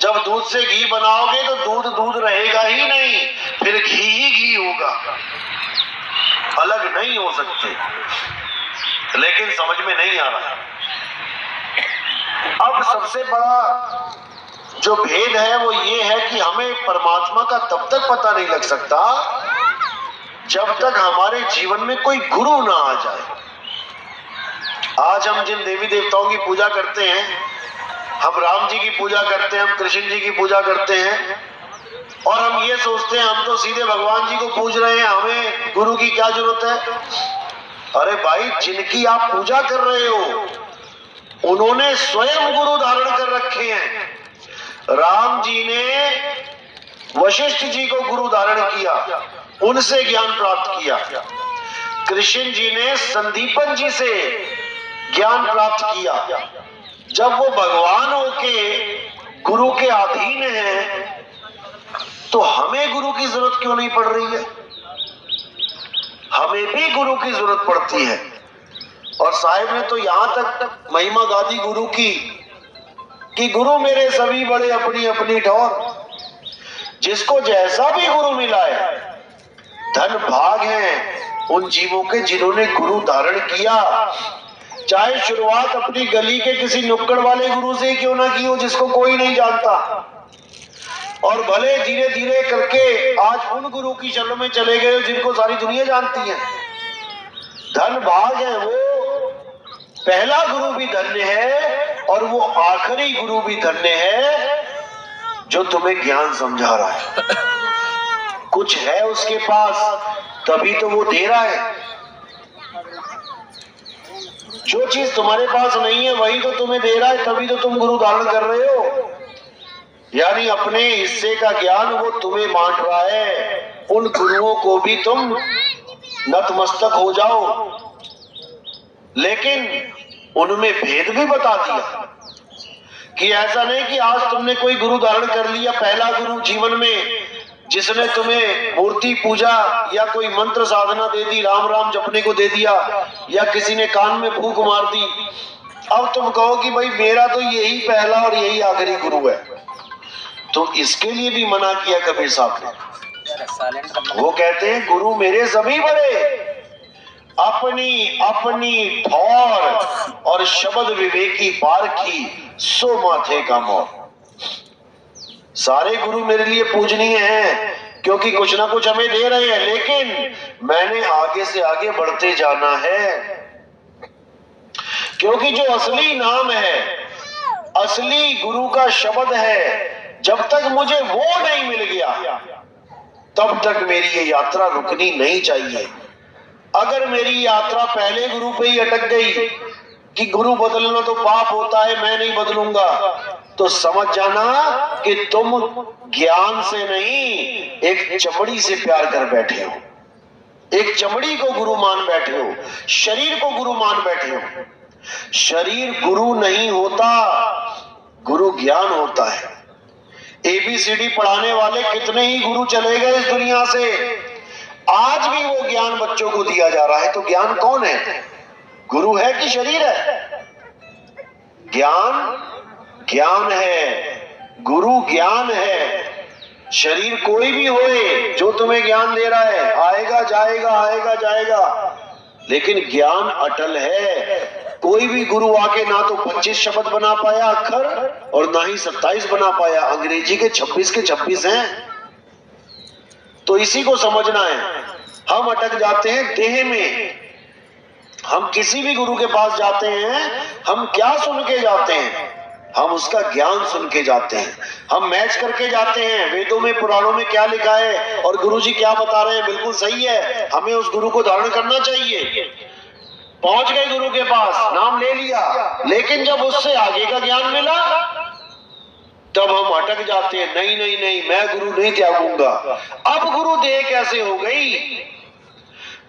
जब दूध से घी बनाओगे तो दूध दूध रहेगा ही नहीं, फिर घी ही घी होगा, अलग नहीं हो सकते। लेकिन समझ में नहीं आ रहा। अब सबसे बड़ा जो भेद है वो ये है कि हमें परमात्मा का तब तक पता नहीं लग सकता जब तक हमारे जीवन में कोई गुरु ना आ जाए। आज हम जिन देवी देवताओं की पूजा करते हैं, हम राम जी की पूजा करते हैं, हम कृष्ण जी की पूजा करते हैं, और हम ये सोचते हैं हम तो सीधे भगवान जी को पूज रहे हैं, हमें गुरु की क्या जरूरत है। अरे भाई, जिनकी आप पूजा कर रहे हो उन्होंने स्वयं गुरु धारण कर रखे हैं। राम जी ने वशिष्ठ जी को गुरु धारण किया, उनसे ज्ञान प्राप्त किया। कृष्ण जी ने संदीपन जी से ज्ञान प्राप्त किया। जब वो भगवान होके गुरु के अधीन है तो हमें गुरु की जरूरत क्यों नहीं पड़ रही है? हमें भी गुरु की जरूरत पड़ती है। और साहिब ने तो यहां तक महिमा गा दी गुरु की कि गुरु मेरे सभी बड़े अपनी अपनी ठौर। जिसको जैसा भी गुरु मिला है, धन भाग है उन जीवों के जिन्होंने गुरु धारण किया। चाहे शुरुआत अपनी गली के किसी नुक्कड़ वाले गुरु से क्यों ना की हो, जिसको कोई नहीं जानता, और भले धीरे धीरे करके आज उन गुरु की शरण में चले गए जिनको सारी दुनिया जानती है। धन भाग है वो पहला गुरु भी धन्य है और वो आखिरी गुरु भी धन्य है जो तुम्हें ज्ञान समझा रहा है। कुछ है उसके पास तभी तो वो दे रहा है। जो चीज तुम्हारे पास नहीं है वही तो तुम्हें दे रहा है, तभी तो तुम गुरु धारण कर रहे हो। यानी अपने हिस्से का ज्ञान वो तुम्हें बांट रहा है। उन गुरुओं को भी तुम नतमस्तक हो जाओ। लेकिन उनमें भेद भी बता दिया कि ऐसा नहीं कि आज तुमने कोई गुरु धारण कर लिया, पहला गुरु जीवन में जिसने तुम्हें मूर्ति पूजा या कोई मंत्र साधना दे दी, राम राम जपने को दे दिया, या किसी ने कान में फूंक मार दी, अब तुम कहो कि भाई मेरा तो यही पहला और यही आखिरी गुरु है। तो इसके लिए भी मना किया कबीर साहब ने। वो कहते हैं गुरु मेरे सभी बड़े अपनी अपनी ठौर, और शब्द विवेकी पारखी सो माथे का मोर। सारे गुरु मेरे लिए पूजनीय हैं क्योंकि कुछ ना कुछ हमें दे रहे हैं, लेकिन मैंने आगे से आगे बढ़ते जाना है। क्योंकि जो असली नाम है, असली गुरु का शब्द है, जब तक मुझे वो नहीं मिल गया तब तक मेरी ये यात्रा रुकनी नहीं चाहिए। अगर मेरी यात्रा पहले गुरु पे ही अटक गई कि गुरु बदलना तो पाप होता है, मैं नहीं बदलूंगा, तो समझ जाना कि तुम ज्ञान से नहीं एक चमड़ी से प्यार कर बैठे हो। एक चमड़ी को गुरु मान बैठे हो, शरीर को गुरु मान बैठे हो। शरीर गुरु नहीं होता, गुरु ज्ञान होता है। एबीसीडी पढ़ाने वाले कितने ही गुरु चले गए इस दुनिया से, आज भी वो ज्ञान बच्चों को दिया जा रहा है। तो ज्ञान कौन है? गुरु है कि शरीर है? ज्ञान ज्ञान है, गुरु ज्ञान है। शरीर कोई भी होए जो तुम्हें ज्ञान दे रहा है, आएगा जाएगा आएगा जाएगा, लेकिन ज्ञान अटल है। कोई भी गुरु आके ना तो 25 शब्द बना पाया अक्षर, और ना ही 27 बना पाया। अंग्रेजी के 26 के 26 हैं। तो इसी को समझना है। हम अटक जाते हैं देह में। हम किसी भी गुरु के पास जाते हैं, हम क्या सुन के जाते हैं? हम उसका ज्ञान सुन के जाते हैं। हम मैच करके जाते हैं, वेदों में पुराणों में क्या लिखा है और गुरुजी क्या बता रहे हैं, बिल्कुल सही है, हमें उस गुरु को धारण करना चाहिए। पहुंच गए गुरु के पास, नाम ले लिया, लेकिन जब उससे आगे का ज्ञान मिला तब हम अटक जाते हैं। नहीं नहीं नहीं, मैं गुरु नहीं त्यागूंगा। अब गुरु देह कैसे हो गई?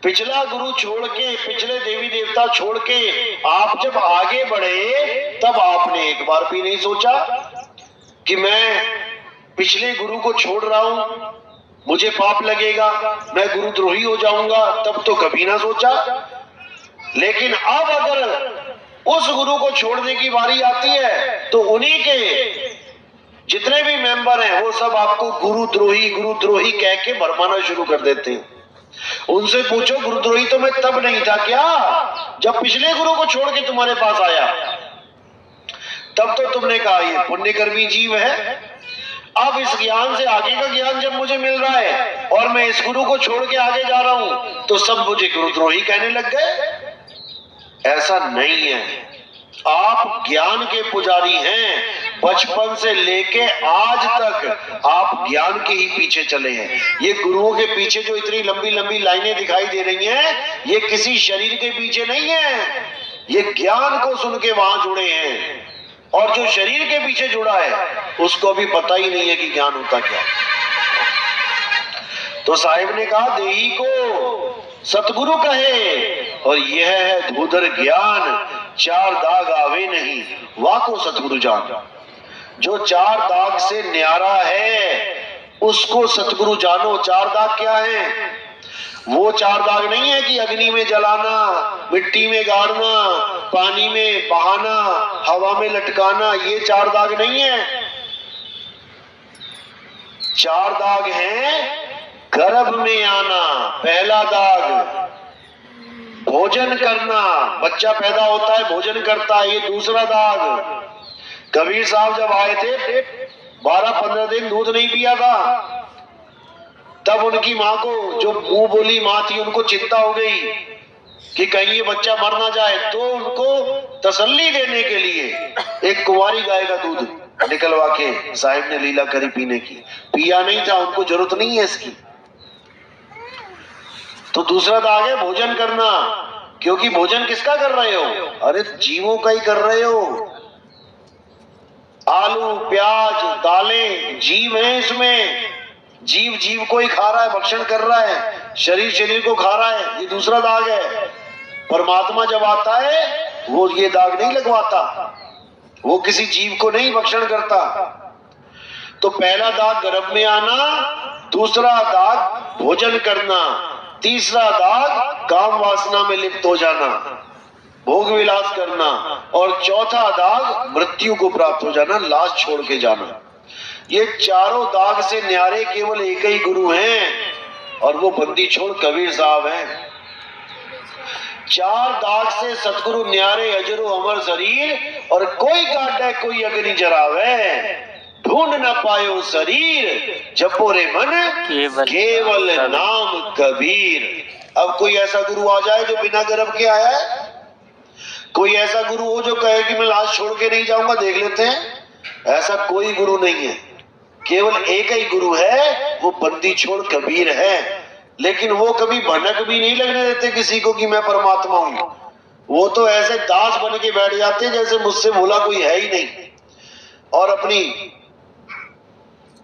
पिछला गुरु छोड़ के, पिछले देवी देवता छोड़ के आप जब आगे बढ़े तब आपने एक बार भी नहीं सोचा कि मैं पिछले गुरु को छोड़ रहा हूं, मुझे पाप लगेगा, मैं गुरुद्रोही हो जाऊंगा। तब तो कभी ना सोचा। लेकिन अब अगर उस गुरु को छोड़ने की बारी आती है तो उन्हीं के जितने भी मेंबर हैं वो सब आपको गुरुद्रोही कह के भरमाना शुरू कर देते हैं। उनसे पूछो गुरुद्रोही तो मैं तब नहीं था क्या, जब पिछले गुरु को छोड़ के तुम्हारे पास आया, तब तो तुमने कहा ये पुण्यकर्मी जीव है। अब इस ज्ञान से आगे का ज्ञान जब मुझे मिल रहा है और मैं इस गुरु को छोड़ के आगे जा रहा हूं तो सब मुझे गुरुद्रोही कहने लग गए। ऐसा नहीं है, आप ज्ञान के पुजारी हैं। बचपन से लेके आज तक आप ज्ञान के ही पीछे चले हैं। ये गुरुओं के पीछे जो इतनी लंबी लंबी लाइनें दिखाई दे रही हैं, ये किसी शरीर के पीछे नहीं है, ये ज्ञान को सुन के वहां जुड़े हैं। और जो शरीर के पीछे जुड़ा है उसको भी पता ही नहीं है कि ज्ञान होता क्या। तो साहिब ने कहा देही को सतगुरु कहे और यह है धूधर ज्ञान, चार दाग आवे नहीं वाको सतगुरु जान। जो चार दाग से न्यारा है उसको सतगुरु जानो। चार दाग क्या है? वो चार दाग नहीं है कि अग्नि में जलाना, मिट्टी में गाड़ना, पानी में बहाना, हवा में लटकाना, ये चार दाग नहीं है। चार दाग हैं गर्भ में आना, पहला दाग भोजन करना, बच्चा पैदा होता है भोजन करता है, ये दूसरा दाग। कबीर साहब जब आए थे 12-15 दिन दूध नहीं पिया था, तब उनकी माँ को, जो मुंह बोली माँ थी, उनको चिंता हो गई कि कहीं ये बच्चा मर ना जाए। तो उनको तसल्ली देने के लिए एक कुंवारी गाय का दूध निकलवा के साहिब ने लीला करी पीने की। पिया नहीं था, उनको जरूरत नहीं है इसकी। तो दूसरा दाग है भोजन करना, क्योंकि भोजन किसका कर रहे हो? अरे जीवों का ही कर रहे हो। आलू प्याज दालें जीव है, इसमें जीव को ही खा रहा है, भक्षण कर रहा है, शरीर को खा रहा है, ये दूसरा दाग है। परमात्मा जब आता है वो ये दाग नहीं लगवाता, वो किसी जीव को नहीं भक्षण करता। तो पहला दाग गर्भ में आना, दूसरा दाग भोजन करना, तीसरा दाग काम वासना में लिप्त हो जाना, भोग विलास करना, और चौथा दाग मृत्यु को प्राप्त हो जाना, लाश छोड़ के जाना। ये चारों दाग से न्यारे केवल एक ही गुरु हैं और वो बंदी छोड़ कबीर साहब हैं। चार दाग से सतगुरु न्यारे अजरो अमर शरीर, और कोई काटे कोई अग्नि जरावे, ढूंढ न पायो शरीर जपो रे मन केवल नाम कबीर। अब कोई ऐसा गुरु आ जाए जो बिना गर्भ के आया है, कोई ऐसा गुरु हो जो कहे कि मैं लाश छोड़ के नहीं जाऊंगा, देख लेते हैं। ऐसा कोई गुरु नहीं है, केवल एक ही गुरु है, वो बंदी छोड़ कबीर है। लेकिन वो कभी भनक भी नहीं लगने देते किसी को कि मैं परमात्मा हूं। वो तो ऐसे दास बन के बैठ जाते हैं जैसे मुझसे भोला कोई है ही नहीं, और अपनी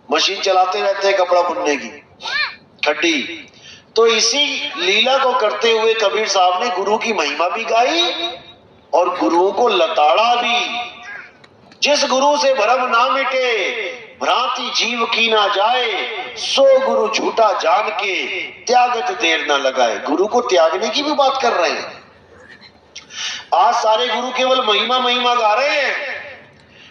मशीन चलाते रहते हैं कपड़ा बुनने की खड्डी। तो इसी लीला को करते हुए कबीर साहब ने गुरु की महिमा भी गाई और गुरुओं को लताड़ा भी। जिस गुरु से भरम ना मिटे भ्रांति जीव की ना जाए, सो गुरु झूठा जान के त्यागत देर ना लगाए। गुरु को त्यागने की भी बात कर रहे हैं। आज सारे गुरु केवल महिमा गा रहे हैं।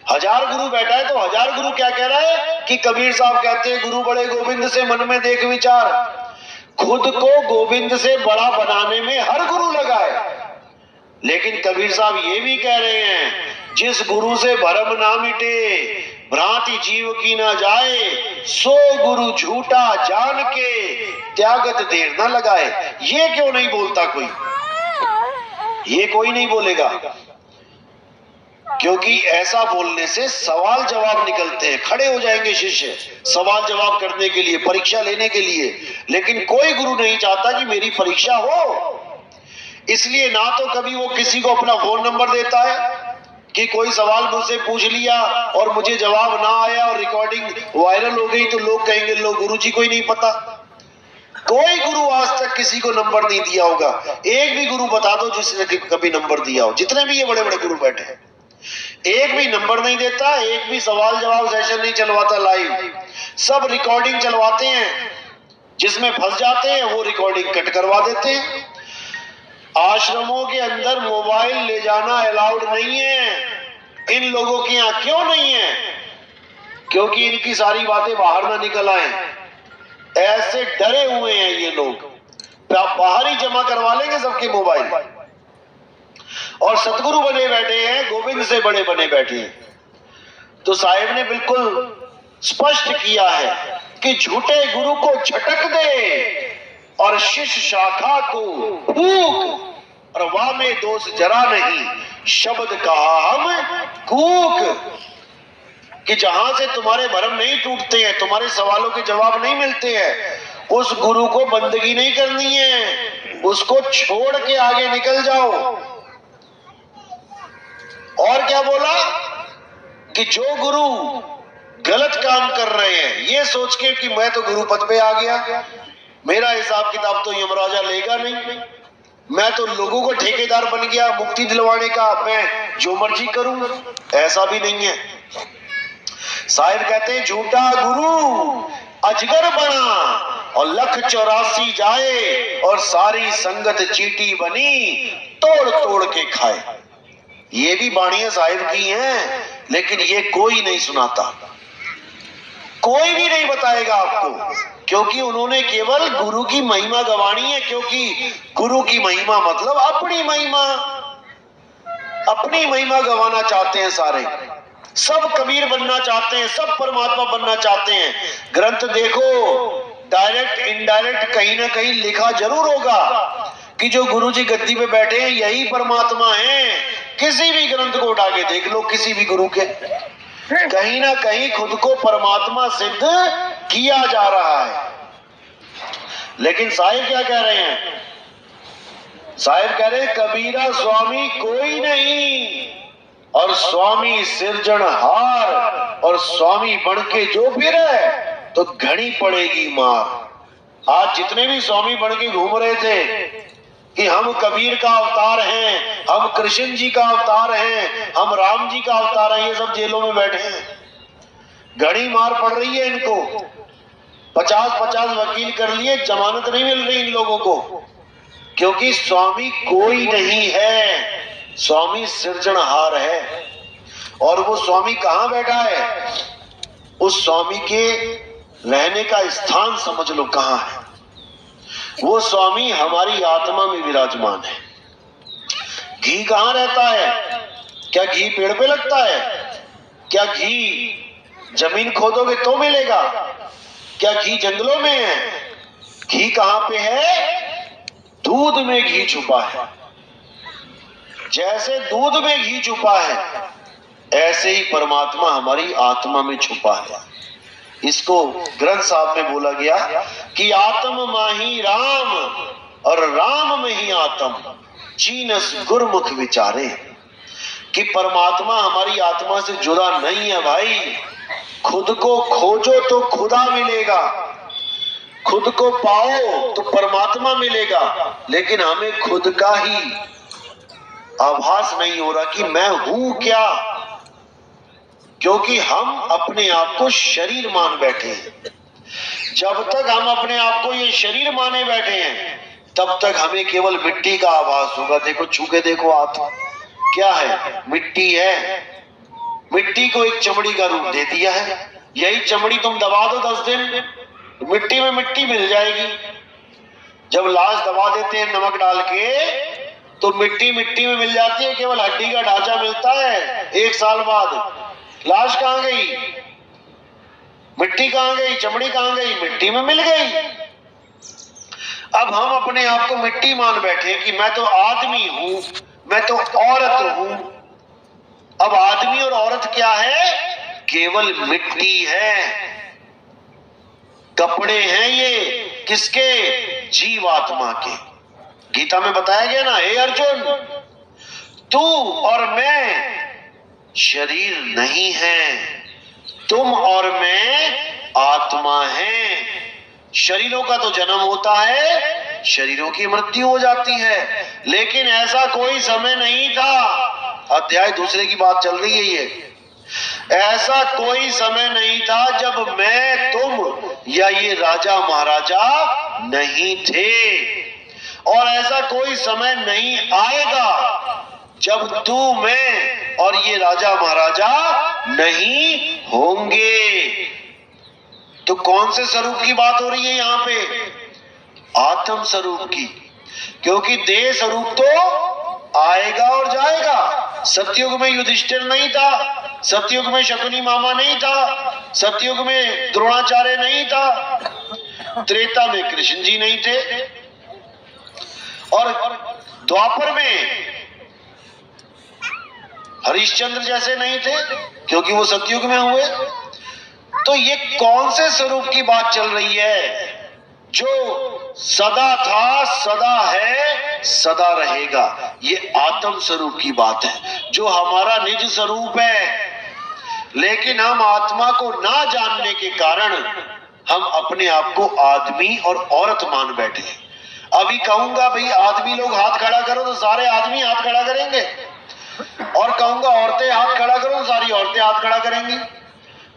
1000 गुरु बैठा है तो 1000 गुरु क्या कह रहा है कि कबीर साहब कहते हैं गुरु बड़े गोविंद से मन में देख विचार। खुद को गोविंद से बड़ा बनाने में हर गुरु लगा है। लेकिन कबीर साहब ये भी कह रहे हैं जिस गुरु से भरम ना मिटे भ्रांति जीव की ना जाए, सो गुरु झूठा जान के त्यागत देर ना लगाए। ये क्यों नहीं बोलता कोई? ये कोई नहीं बोलेगा, क्योंकि ऐसा बोलने से सवाल जवाब निकलते हैं। खड़े हो जाएंगे शिष्य सवाल जवाब करने के लिए, परीक्षा लेने के लिए। लेकिन कोई गुरु नहीं चाहता कि मेरी परीक्षा हो। इसलिए ना तो कभी वो किसी को अपना फोन नंबर देता है कि कोई सवाल मुझसे पूछ लिया और मुझे जवाब ना आया और रिकॉर्डिंग वायरल हो गई तो लोग कहेंगे लो गुरु जी को ही नहीं पता। कोई गुरु आज तक किसी को नंबर नहीं दिया होगा। एक भी गुरु बता दो जिसने कभी नंबर दिया हो। जितने भी ये बड़े बड़े गुरु बैठे हैं, एक भी नंबर नहीं देता, एक भी सवाल जवाब सेशन नहीं चलवाता लाइव। सब रिकॉर्डिंग चलवाते हैं, जिसमें फंस जाते हैं वो रिकॉर्डिंग कट करवा देते हैं। आश्रमों के अंदर मोबाइल ले जाना अलाउड नहीं है। इन लोगों के यहाँ क्यों नहीं है? क्योंकि इनकी सारी बातें बाहर ना निकल आए। ऐसे डरे हुए हैं ये लोग, बाहर ही जमा करवा लेंगे सबके मोबाइल। और सतगुरु बने बैठे हैं, गोविंद से बड़े बने बैठे हैं। तो साहिब ने बिल्कुल स्पष्ट किया है कि झूठे गुरु को झटक दे और शिष्य शाखा को फूक, और वाह में दोष जरा नहीं, शब्द कहा हम कूक। कि जहां से तुम्हारे भरम नहीं टूटते हैं, तुम्हारे सवालों के जवाब नहीं मिलते हैं, उस गुरु को बंदगी नहीं करनी है, उसको छोड़ के आगे निकल जाओ। और क्या बोला कि जो गुरु गलत काम कर रहे हैं, ये सोच के कि मैं तो गुरु पद पे आ गया, मेरा हिसाब किताब तो यमराजा लेगा नहीं, मैं तो लोगों को ठेकेदार बन गया मुक्ति दिलवाने का, मैं जो मर्जी करूं, ऐसा भी नहीं है। साहिब कहते हैं झूठा गुरु अजगर बना और लख 84 जाए, और सारी संगत चींटी बनी तोड़ तोड़ के खाए। ये भी बाणियां साहिब की हैं, लेकिन ये कोई नहीं सुनाता, कोई भी नहीं बताएगा आपको, क्योंकि उन्होंने केवल गुरु की महिमा गवानी है। क्योंकि गुरु की महिमा मतलब अपनी महिमा, अपनी महिमा गवाना चाहते हैं सारे। सब कबीर बनना चाहते हैं, सब परमात्मा बनना चाहते हैं। ग्रंथ देखो, डायरेक्ट इनडायरेक्ट कहीं ना कहीं लिखा जरूर होगा कि जो गुरु जी गद्दी पे बैठे हैं यही परमात्मा हैं। किसी भी ग्रंथ को उठा के देख लो, किसी भी गुरु के, कहीं ना कहीं खुद को परमात्मा सिद्ध किया जा रहा है। लेकिन साहिब क्या कह रहे हैं? साहिब कह रहे हैं कबीरा स्वामी कोई नहीं, और स्वामी सिरजनहार, और स्वामी बन के जो फिरे तो घड़ी पड़ेगी मार। आज जितने भी स्वामी बन के घूम रहे थे कि हम कबीर का अवतार हैं, हम कृष्ण जी का अवतार हैं, हम राम जी का अवतार हैं, ये सब जेलों में बैठे हैं। घड़ी मार पड़ रही है इनको, 50-50 वकील कर लिए, जमानत नहीं मिल रही इन लोगों को, क्योंकि स्वामी कोई नहीं है, स्वामी सिरजनहार है। और वो स्वामी कहां बैठा है? उस स्वामी के रहने का स्थान समझ लो कहां है। वो स्वामी हमारी आत्मा में विराजमान है। घी कहां रहता है? क्या घी पेड़ पे लगता है? क्या घी जमीन खोदोगे तो मिलेगा? क्या घी जंगलों में है? घी कहां पे है? दूध में घी छुपा है। जैसे दूध में घी छुपा है, ऐसे ही परमात्मा हमारी आत्मा में छुपा है। इसको ग्रंथ साहब में बोला गया कि आत्म माही राम, और राम में ही आत्म, चीनस गुरमुख विचारे। कि परमात्मा हमारी आत्मा से जुड़ा नहीं है भाई। खुद को खोजो तो खुदा मिलेगा, खुद को पाओ तो परमात्मा मिलेगा, लेकिन हमें खुद का ही आभास नहीं हो रहा कि मैं हूं क्या, क्योंकि हम अपने आप को शरीर मान बैठे हैं। जब तक हम अपने आप को ये शरीर माने बैठे हैं, तब तक हमें केवल मिट्टी का आभास होगा। देखो छू के देखो, आप क्या है? मिट्टी है। मिट्टी को एक चमड़ी का रूप दे दिया है। यही चमड़ी तुम दबा दो 10 दिन, मिट्टी में मिट्टी मिल जाएगी। जब लाश दबा देते हैं नमक डाल के, तो मिट्टी मिट्टी में मिल जाती है, केवल हड्डी का ढांचा मिलता है। 1 साल बाद लाश कहां गई? मिट्टी कहां गई? चमड़ी कहां गई? मिट्टी में मिल गई। अब हम अपने आप को मिट्टी मान बैठे कि मैं तो आदमी हूं, मैं तो औरत हूं। अब आदमी और औरत क्या है? केवल मिट्टी है, कपड़े हैं ये किसके? जीवात्मा के। गीता में बताया गया ना, हे अर्जुन, तू और मैं शरीर नहीं है, तुम और मैं आत्मा हैं। शरीरों का तो जन्म होता है, शरीरों की मृत्यु हो जाती है, लेकिन ऐसा कोई समय नहीं था। अध्याय दूसरे की बात चल रही है ये। ऐसा कोई समय नहीं था जब मैं, तुम या ये राजा महाराजा नहीं थे, और ऐसा कोई समय नहीं आएगा जब तू, मैं और ये राजा महाराजा नहीं होंगे। तो कौन से स्वरूप की बात हो रही है यहां पे? आत्म स्वरूप की। क्योंकि देह स्वरूप तो आएगा और जाएगा। सतयुग में युधिष्ठिर नहीं था, सतयुग में शकुनी मामा नहीं था, सतयुग में द्रोणाचार्य नहीं था, त्रेता में कृष्ण जी नहीं थे, और द्वापर में हरिश्चंद्र जैसे नहीं थे, क्योंकि वो सतयुग में हुए। तो ये कौन से स्वरूप की बात चल रही है? जो सदा था, सदा है, सदा रहेगा। ये आत्म स्वरूप की बात है, जो हमारा निज स्वरूप है। लेकिन हम आत्मा को ना जानने के कारण हम अपने आप को आदमी और औरत मान बैठे। अभी कहूंगा भाई आदमी लोग हाथ खड़ा करो तो सारे आदमी हाथ खड़ा करेंगे, और कहूंगा औरतें हाथ खड़ा करो तो सारी औरतें हाथ खड़ा करेंगी।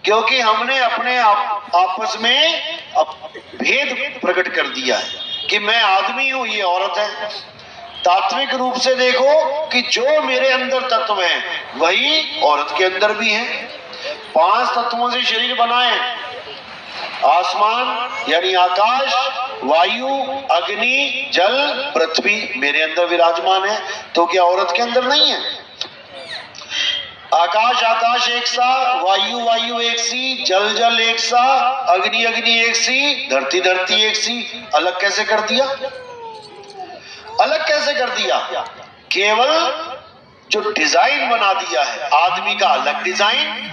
क्योंकि हमने अपने आपस में भेद प्रकट कर दिया है कि मैं आदमी हूं, ये औरत है। तात्विक रूप से देखो कि जो मेरे अंदर तत्व है वही औरत के अंदर भी है। 5 तत्वों से शरीर बनाए, आसमान यानी आकाश, वायु, अग्नि, जल, पृथ्वी मेरे अंदर विराजमान है। तो क्या औरत के अंदर नहीं है? आकाश आकाश एक सा, वायु वायु एक सी, जल जल एक सा, अग्नि अग्नि एक सी, धरती धरती एक सी। अलग कैसे कर दिया? अलग कैसे कर दिया? केवल जो डिजाइन बना दिया है, आदमी का अलग डिजाइन,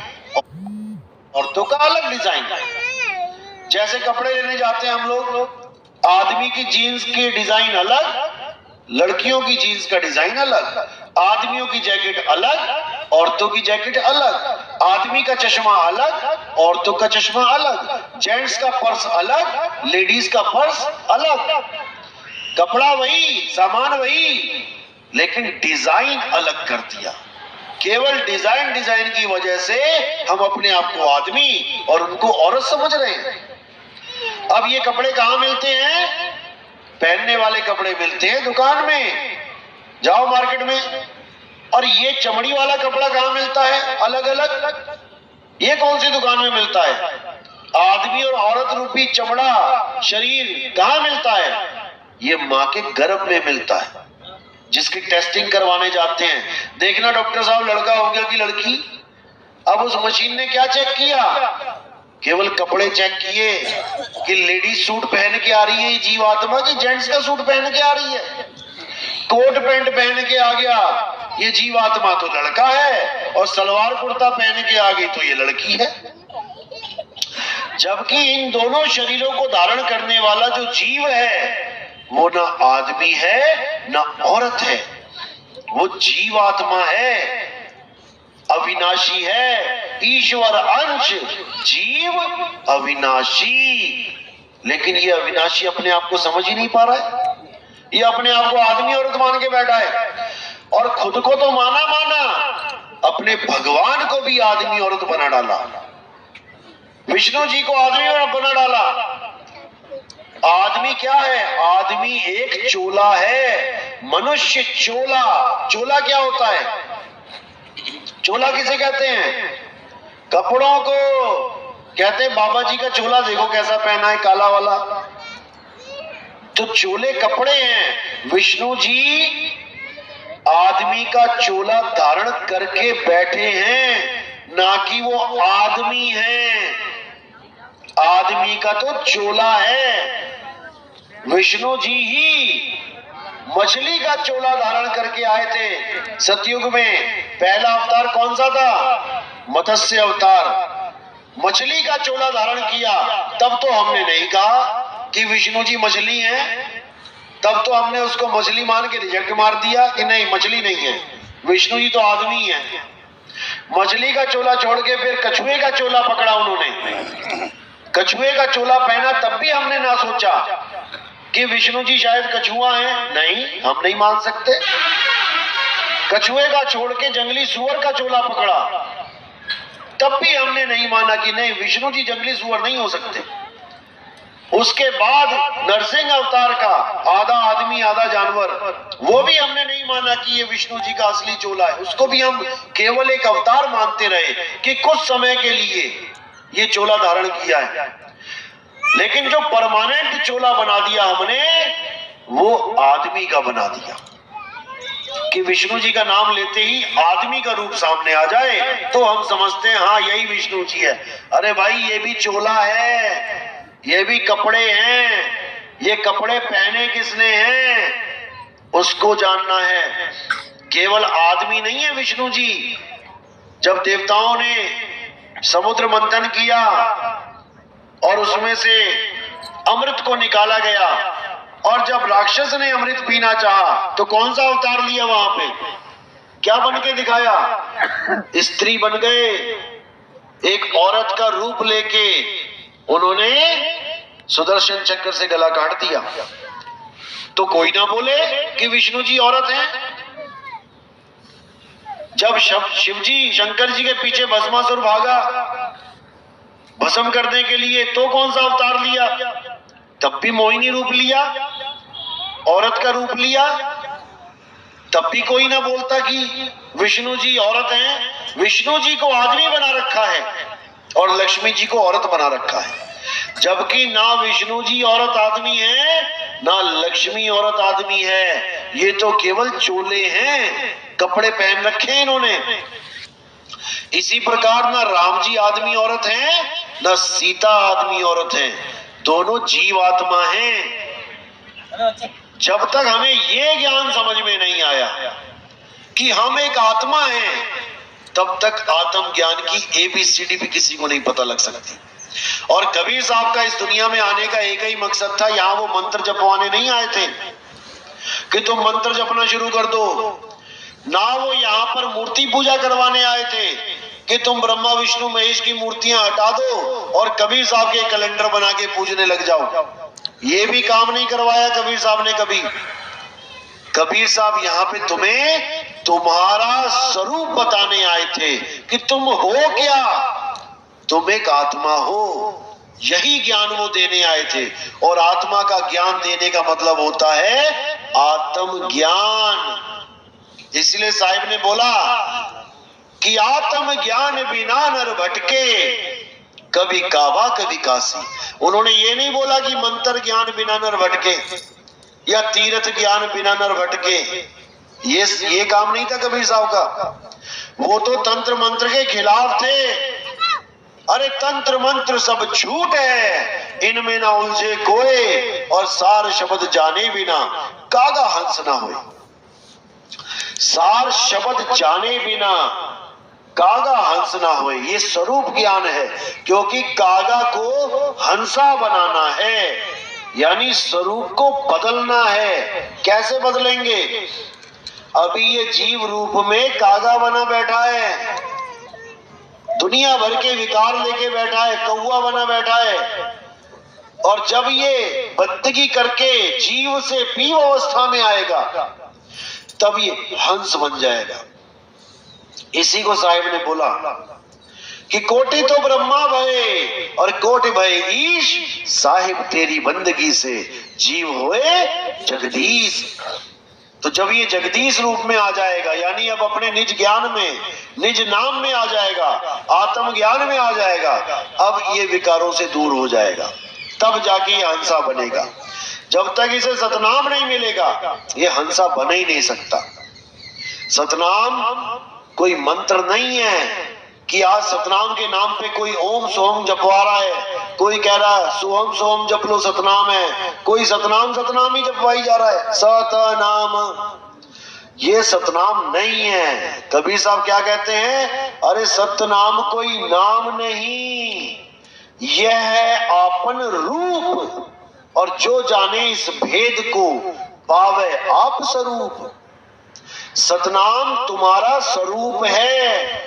औरतों का अलग डिजाइन। जैसे कपड़े लेने जाते हैं हम लोग, आदमी की जीन्स की डिजाइन अलग, लड़कियों की जीन्स का डिजाइन अलग, आदमियों की जैकेट अलग, औरतों की जैकेट अलग, आदमी का चश्मा अलग, औरतों का चश्मा अलग, जेंट्स का पर्स अलग, लेडीज का पर्स अलग। कपड़ा वही, सामान वही, लेकिन डिजाइन अलग कर दिया। केवल डिजाइन की वजह से हम अपने आप को आदमी और उनको औरत समझ रहे हैं। अब ये कपड़े कहां मिलते हैं? पहनने वाले कपड़े मिलते हैं दुकान में, जाओ मार्केट में। और ये चमड़ी वाला कपड़ा कहां मिलता है? अलग अलग। ये कौन सी दुकान में मिलता है? आदमी और औरत रूपी चमड़ा शरीर कहां मिलता है? ये मां के गर्भ में मिलता है। जिसकी टेस्टिंग करवाने जाते हैं, देखना डॉक्टर साहब लड़का हो गया कि लड़की। अब उस मशीन ने क्या चेक किया? केवल कपड़े चेक किए कि लेडीज सूट पहन के आ रही है जीवात्मा, की जेंट्स का सूट पहन के आ रही है। कोट पैंट पहन के आ गया ये जीवात्मा तो लड़का है, और सलवार कुर्ता पहन के आ गई तो ये लड़की है। जबकि इन दोनों शरीरों को धारण करने वाला जो जीव है वो ना आदमी है ना औरत है, वो जीवात्मा है, अविनाशी है, ईश्वर अंश, जीव अविनाशी। लेकिन ये अविनाशी अपने आप को समझ ही नहीं पा रहा है। ये अपने आप को आदमी औरत मान के बैठा है, और खुद को तो माना अपने भगवान को भी आदमी औरत बना डाला, विष्णु जी को आदमी औरत बना डाला। आदमी क्या है? आदमी एक चोला है, मनुष्य चोला। चोला क्या होता है? चोला किसे कहते हैं? कपड़ों को कहते हैं। बाबा जी का चोला देखो कैसा पहना है, काला वाला। तो चोले कपड़े हैं। विष्णु जी आदमी का चोला धारण करके बैठे हैं, ना कि वो आदमी है। आदमी का तो चोला है। विष्णु जी ही मछली का चोला धारण करके आए थे सतयुग में। पहला अवतार कौन सा था? मत्स्य अवतार। मछली का चोला धारण किया। तब तो हमने नहीं कहा कि विष्णु जी मछली हैं, तब तो हमने उसको मछली मान के रिजेक्ट मार दिया कि नहीं मछली नहीं है, विष्णु जी तो आदमी है। मछली का चोला छोड़ के फिर कछुए का चोला पकड़ा उन्होंने, कछुए का चोला पहना। तब भी हमने ना सोचा कि विष्णु जी शायद कछुआ है, नहीं, हम नहीं मान सकते। कछुए का छोड़ के जंगली सुअर का चोला पकड़ा, तब भी हमने नहीं माना कि नहीं विष्णु जी जंगली सुअर नहीं हो सकते। उसके बाद नरसिंह अवतार का आधा आदमी आधा जानवर, वो भी हमने नहीं माना कि ये विष्णु जी का असली चोला है। उसको भी हम केवल एक अवतार मानते रहे कि कुछ समय के लिए ये चोला धारण किया है। लेकिन जो परमानेंट चोला बना दिया हमने, वो आदमी का बना दिया कि विष्णु जी का नाम लेते ही आदमी का रूप सामने आ जाए तो हम समझते हैं हाँ यही विष्णु जी है। अरे भाई, ये भी चोला है, ये भी कपड़े हैं। ये कपड़े पहने किसने हैं उसको जानना है। केवल आदमी नहीं है विष्णु जी। जब देवताओं ने समुद्र मंथन किया और उसमें से अमृत को निकाला गया, और जब राक्षस ने अमृत पीना चाहा तो कौन सा अवतार लिया वहां पे? क्या बन के दिखाया? स्त्री बन गए। एक औरत का रूप लेके उन्होंने सुदर्शन चक्र से गला काट दिया। तो कोई ना बोले कि विष्णु जी औरत हैं। जब शिव जी शंकर जी के पीछे भस्मासुर भागा भस्म करने के लिए, तो कौन सा अवतार लिया? तब भी मोहिनी रूप लिया, औरत का रूप लिया। तब भी कोई ना बोलता कि विष्णु जी औरत हैं। विष्णु जी को आदमी बना रखा है और लक्ष्मी जी को औरत बना रखा है। जबकि ना विष्णु जी औरत आदमी है, ना लक्ष्मी औरत आदमी है। ये तो केवल चोले हैं, कपड़े पहन रखे हैं इन्होंने। इसी प्रकार ना राम जी आदमी औरत हैं, ना सीता आदमी औरत है। दोनों जीव आत्मा हैं। जब तक हमें ये ज्ञान समझ में नहीं आया कि हम एक आत्मा हैं, तब तक आत्म ज्ञान की ABCD भी किसी को नहीं पता लग सकती। और कबीर साहब का इस दुनिया में आने का एक ही मकसद था। यहां वो मंत्र जपवाने नहीं आए थे कि तुम मंत्र जपना शुरू कर दो, ना वो यहाँ पर मूर्ति पूजा करवाने आए थे कि तुम ब्रह्मा विष्णु महेश की मूर्तियां हटा दो और कबीर साहब के कैलेंडर बना के पूजने लग जाओ। ये भी काम नहीं करवाया कबीर साहब ने कभी। कबीर साहब यहाँ पे तुम्हें तुम्हारा स्वरूप बताने आए थे कि तुम हो क्या, तुम एक आत्मा हो। यही ज्ञान वो देने आए थे। और आत्मा का ज्ञान देने का मतलब होता है आत्म ज्ञान। इसलिए साहिब ने बोला कि आत्म ज्ञान बिना नर भटके, कभी काबा कभी काशी। उन्होंने ये नहीं बोला कि मंत्र ज्ञान बिना नर भटके या तीर्थ ज्ञान बिना नर भटके। ये काम नहीं था कबीर साहब का। वो तो तंत्र मंत्र के खिलाफ थे। अरे तंत्र मंत्र सब झूठ है, इनमें ना उलझे कोई, और सार शब्द जाने बिना कागा हंस ना होए। सार शब्द जाने बिना कागा हंस ना होए, ये स्वरूप ज्ञान है। क्योंकि कागा को हंसा बनाना है, यानी स्वरूप को बदलना है। कैसे बदलेंगे? अभी ये जीव रूप में कागा बना बैठा है, दुनिया भर के विकार लेके बैठा है, कौवा बना बैठा है। और जब ये बंदगी करके जीव से पीव अवस्था में आएगा, तब ये हंस बन जाएगा। इसी को साहिब ने बोला कि कोटि तो ब्रह्मा भये और कोटि भये ईश, साहिब तेरी बंदगी से जीव होए जगदीश। तो जब ये जगदीश रूप में आ जाएगा, यानी अब अपने निज ज्ञान में, निज नाम में आ जाएगा, आत्म ज्ञान में आ जाएगा, अब ये विकारों से दूर हो जाएगा, तब जाके ये हंसा बनेगा। जब तक इसे सतनाम नहीं मिलेगा, ये हंसा बन ही नहीं सकता। सतनाम कोई मंत्र नहीं है कि आज सतनाम के नाम पे कोई ओम सोम जपवा रहा है, कोई कह रहा है सोहम सोम जप लो सतनाम है, कोई सतनाम सतनाम ही जपवाई जा रहा है। सतनाम, ये सतनाम नहीं है। कबीर साहब क्या कहते हैं? अरे सतनाम कोई नाम नहीं, यह है आपन रूप, और जो जाने इस भेद को पावे आप स्वरूप। सतनाम तुम्हारा स्वरूप है,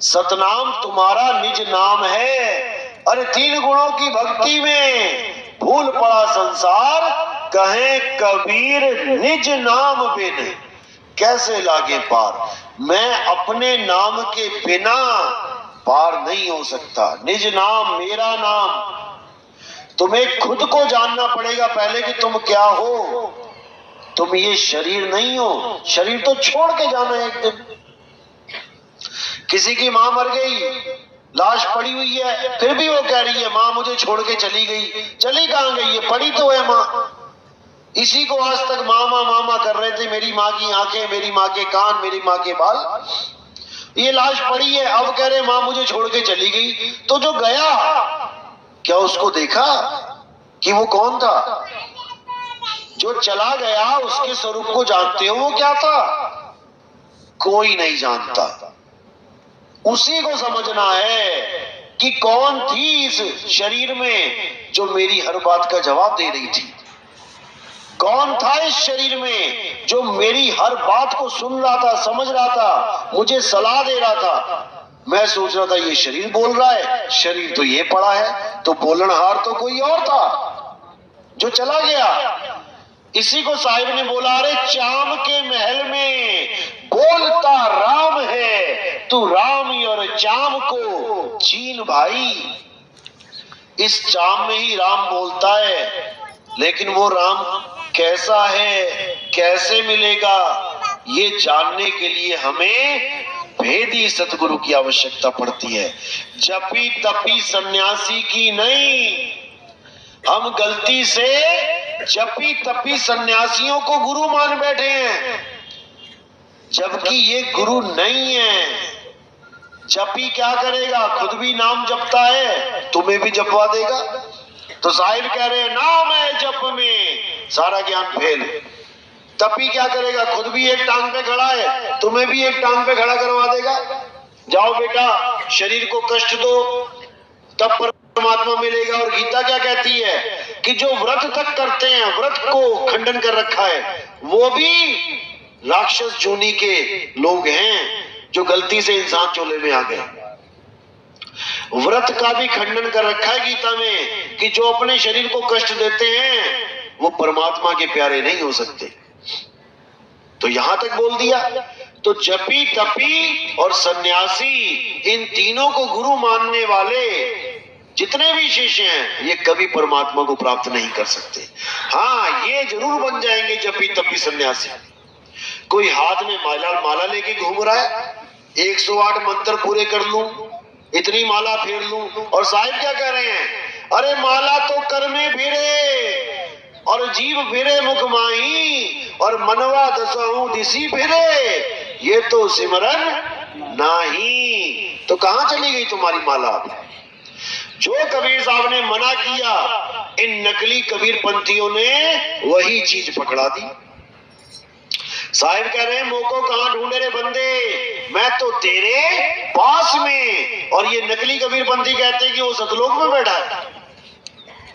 सतनाम तुम्हारा निज नाम है। अरे तीन गुणों की भक्ति में भूल पड़ा संसार, कहे कबीर निज नाम बिन कैसे लागे पार। मैं अपने नाम के बिना पार नहीं हो सकता। निज नाम मेरा नाम। तुम्हें खुद को जानना पड़ेगा पहले कि तुम क्या हो। तुम ये शरीर नहीं हो, शरीर तो छोड़ के जाना है एक दिन। किसी की मां मर गई, लाश पड़ी हुई है, फिर भी वो कह रही है मां मुझे छोड़ के चली गई। चली कहां गई है? पड़ी तो है मां। इसी को आज तक मामा मामा कर रहे थे, मेरी माँ की आंखें, मेरी माँ के कान, मेरी माँ के बाल। ये लाश पड़ी है, अब कह रहे माँ मुझे छोड़ के चली गई। तो जो गया, क्या उसको देखा कि वो कौन था? जो चला गया उसके स्वरूप को जानते हो वो क्या था? कोई नहीं जानता। उसी को समझना है कि कौन थी इस शरीर में जो मेरी हर बात का जवाब दे रही थी। कौन था इस शरीर में जो मेरी हर बात को सुन रहा था, समझ रहा था, मुझे सलाह दे रहा था। मैं सोच रहा था ये शरीर बोल रहा है, शरीर तो ये पड़ा है, तो बोलनहार तो कोई और था जो चला गया। इसी को साहिब ने बोला, अरे चाम के महल में बोलता राम है, तू राम और चाम को चीन भाई। इस चाम में ही राम बोलता है, लेकिन वो राम कैसा है, कैसे मिलेगा, ये जानने के लिए हमें भेदी सतगुरु की आवश्यकता पड़ती है। जपी तपी सन्यासी की नहीं। हम गलती से जपी तपी सन्यासियों को गुरु मान बैठे हैं, जबकि ये गुरु नहीं है। जपी क्या करेगा? खुद भी नाम जपता है, तुम्हें भी जपवा देगा। तो साहिब कह रहे हैं नाम है जप में सारा ज्ञान फेल। तपी क्या करेगा? खुद भी एक टांग पे खड़ा है, तुम्हें भी एक टांग पे खड़ा करवा देगा। जाओ बेटा शरीर को कष्ट दो, तब परमात्मा मिलेगा। और गीता क्या कहती है कि जो व्रत तक करते हैं, व्रत को खंडन कर रखा है, वो भी राक्षस जोनी के लोग हैं जो गलती से इंसान चोले में आ गए। व्रत का भी खंडन कर रखा है गीता में कि जो अपने शरीर को कष्ट देते हैं वो परमात्मा के प्यारे नहीं हो सकते। तो यहां तक बोल दिया। तो जपी तपी और सन्यासी, इन तीनों को गुरु मानने वाले जितने भी शिष्य हैं, ये कभी परमात्मा को प्राप्त नहीं कर सकते। हाँ, ये जरूर बन जाएंगे जपी तपी सन्यासी। कोई हाथ में माला लेके घूम रहा है, 108 मंत्र पूरे कर लूं, इतनी माला फेर लूं। और साहिब क्या कह रहे हैं? अरे माला तो कर में फिरे और जीव फिरे मुख माही और मनवा दसहु दिसी फिरे, ये तो सिमरन नहीं। तो कहां चली गई तुम्हारी माला? जो कबीर साहब ने मना किया, इन नकली कबीर पंथियों ने वही चीज पकड़ा दी। साहिब कह रहे हैं मोको कहां ढूंढे रे बंदे, मैं तो तेरे पास में। और ये नकली कबीर पंथी कहते हैं कि वो सतलोक में बैठा है,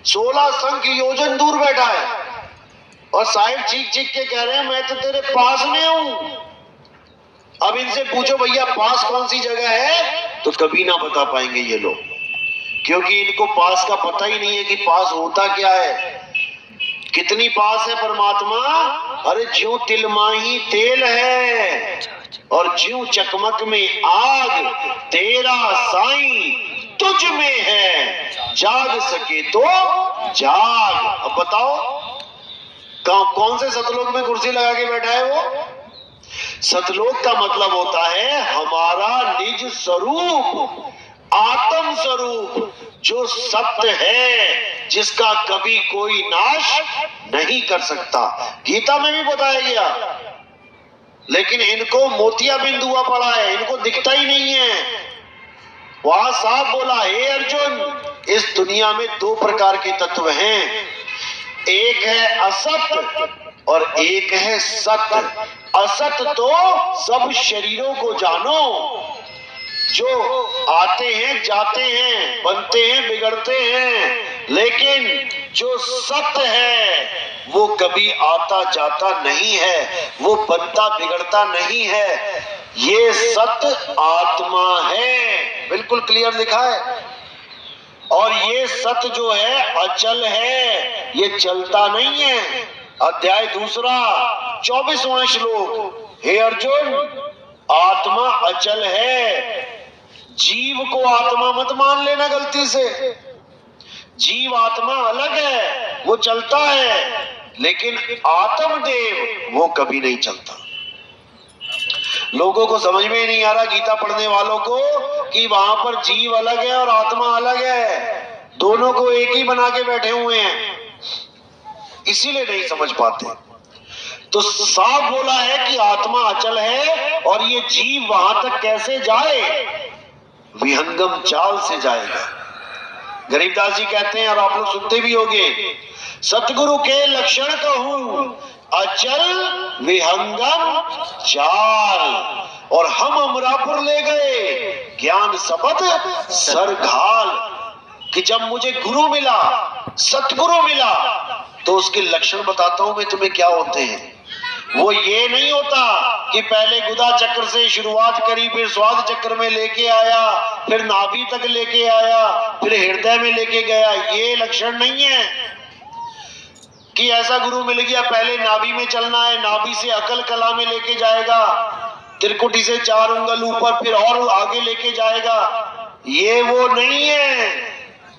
16 संख्य योजन दूर बैठा है। और साहिब चीख चीख के कह रहे हैं मैं तो तेरे पास में हूं। अब इनसे पूछो भैया पास कौन सी जगह है, तो कभी ना बता पाएंगे ये लोग, क्योंकि इनको पास का पता ही नहीं है कि पास होता क्या है। कितनी पास है परमात्मा? अरे ज्यों तिलमाही तेल है और ज्यों चकमक में आग, तेरा साईं तुझ में है, जाग सके तो जाग। अब बताओ कौन से सतलोक में कुर्सी लगा के बैठा है वो? सतलोक का मतलब होता है हमारा निज स्वरूप, आत्म स्वरूप, जो सत्य है, जिसका कभी कोई नाश नहीं कर सकता। गीता में भी बताया गया, लेकिन इनको मोतिया बिंदु हुआ पड़ा है, इनको दिखता ही नहीं है। वहां साफ बोला, हे अर्जुन, इस दुनिया में 2 प्रकार के तत्व हैं, एक है असत और एक है सत। असत तो सब शरीरों को जानो, जो आते हैं जाते हैं, बनते हैं बिगड़ते हैं, लेकिन जो सत्य है वो कभी आता जाता नहीं है, वो बनता बिगड़ता नहीं है। ये सत्य आत्मा है, बिल्कुल क्लियर लिखा है। और ये सत्य जो है अचल है, ये चलता नहीं है। अध्याय 2 24वां श्लोक, हे अर्जुन आत्मा अचल है, जीव को आत्मा मत मान लेना गलती से। जीव आत्मा अलग है, वो चलता है, लेकिन आत्मदेव वो कभी नहीं चलता। लोगों को समझ में नहीं आ रहा, गीता पढ़ने वालों को, कि वहां पर जीव अलग है और आत्मा अलग है, दोनों को एक ही बना के बैठे हुए हैं, इसीलिए नहीं समझ पाते। तो साफ बोला है कि आत्मा अचल है और ये जीव वहां तक कैसे जाए? विहंगम चाल से जाएगा। गरीबदास जी कहते हैं, और आप लोग सुनते भी होंगे, सतगुरु के लक्षण कहूं अचल विहंगम चाल, और हम अमरापुर ले गए ज्ञान शब्द सरघाल। कि जब मुझे गुरु मिला, सतगुरु मिला, तो उसके लक्षण बताता हूं मैं तुम्हें क्या होते हैं। वो ये नहीं होता कि पहले गुदा चक्र से शुरुआत करी, फिर स्वाद चक्र में लेके आया, फिर नाभि तक लेके आया, फिर हृदय में लेके गया। ये लक्षण नहीं है कि ऐसा गुरु मिल गया पहले नाभि में चलना है, नाभि से अकल कला में लेके जाएगा, त्रिकुटी से 4 उंगल ऊपर, फिर और आगे लेके जाएगा। ये वो नहीं है,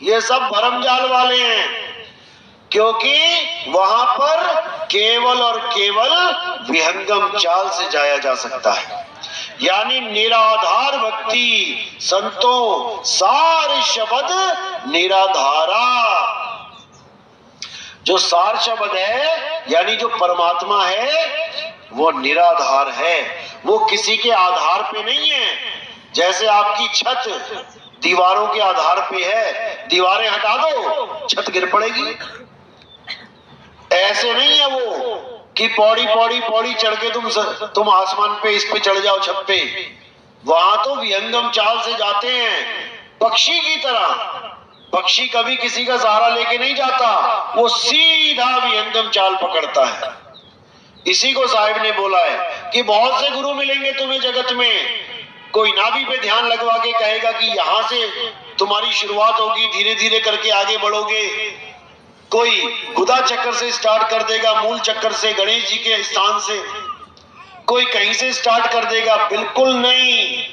ये सब भरमजाल वाले हैं। क्योंकि वहां पर केवल और केवल विहंगम चाल से जाया जा सकता है, यानी निराधार भक्ति। संतों सार शब्द निराधारा, जो सार शब्द है यानी जो परमात्मा है वो निराधार है, वो किसी के आधार पे नहीं है। जैसे आपकी छत दीवारों के आधार पे है, दीवारें हटा दो छत गिर पड़ेगी। ऐसे नहीं है वो कि पौड़ी पौड़ी पौड़ी चढ़ के तुम आसमान पे इस पे चढ़ जाओ छत पे। वहां तो विहंगम चाल से जाते हैं, पक्षी की तरह। पक्षी कभी किसी का सहारा लेके नहीं जाता, वो सीधा विहंगम चाल पकड़ता है। इसी को साहिब ने बोला है कि बहुत से गुरु मिलेंगे तुम्हें जगत में, कोई नाभि पे ध्यान लगवा के कहेगा कि यहां से तुम्हारी शुरुआत होगी, धीरे धीरे करके आगे बढ़ोगे। कोई गुदा चक्कर से स्टार्ट कर देगा, मूल चक्कर से, गणेश जी के स्थान से। कोई कहीं से स्टार्ट कर देगा। बिल्कुल नहीं,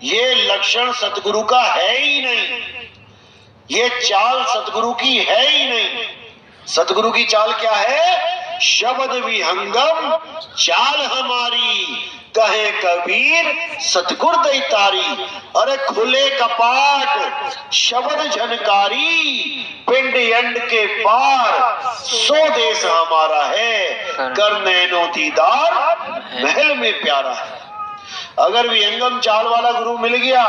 ये लक्षण सतगुरु का है ही नहीं, ये चाल सतगुरु की है ही नहीं। सतगुरु की चाल क्या है? शब्द विहंगम चाल हमारी, कहे कबीर सतगुर दैतारी। अरे खुले कपाट शब्द झनकारी, पिंड यंड के पार सो देश हमारा है, कर नैनो दीदार महल में प्यारा है। अगर विहंगम चाल वाला गुरु मिल गया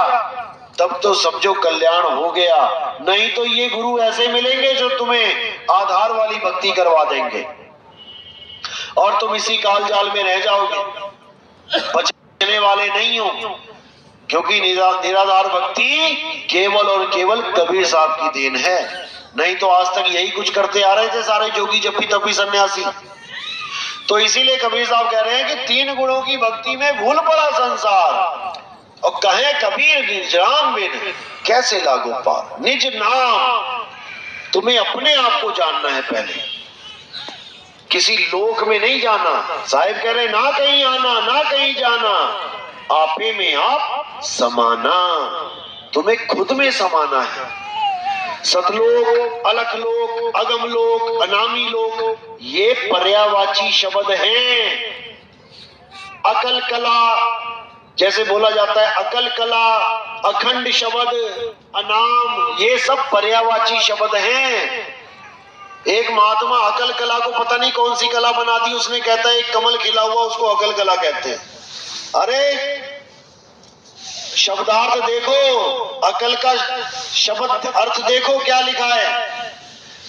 तब तो समझो कल्याण हो गया। नहीं तो ये गुरु ऐसे मिलेंगे जो तुम्हें आधार वाली भक्ति करवा देंगे और तुम इसी काल जाल में रह जाओगे, बचने वाले नहीं हो। क्योंकि निराधार भक्ति केवल और केवल कबीर साहब की देन है। नहीं तो आज तक यही कुछ करते आ रहे थे सारे जोगी जप्पी तप्पी सन्यासी। तो इसीलिए कबीर साहब कह रहे हैं कि 3 गुणों की भक्ति में भूल पड़ा संसार, और कहे कबीर निज नाम बिन कैसे लागू पार। निज नाम, तुम्हें अपने आप को जानना है पहले, किसी लोक में नहीं जाना। साहिब कह रहे ना कहीं आना ना कहीं जाना, आपे में आप समाना, तुम्हें खुद में समाना है। सतलोक, अलखलोक, अगमलोक, अनामी लोक, ये पर्यायवाची शब्द हैं। अकल कला जैसे बोला जाता है, अकल कला, अखंड शब्द, अनाम, ये सब पर्यायवाची शब्द हैं। एक महात्मा अकल कला को पता नहीं कौन सी कला बना दी उसने, कहता है एक कमल खिला हुआ उसको अकल कला कहते हैं। अरे शब्दार्थ देखो, अकल का शब्द अर्थ देखो क्या लिखा है।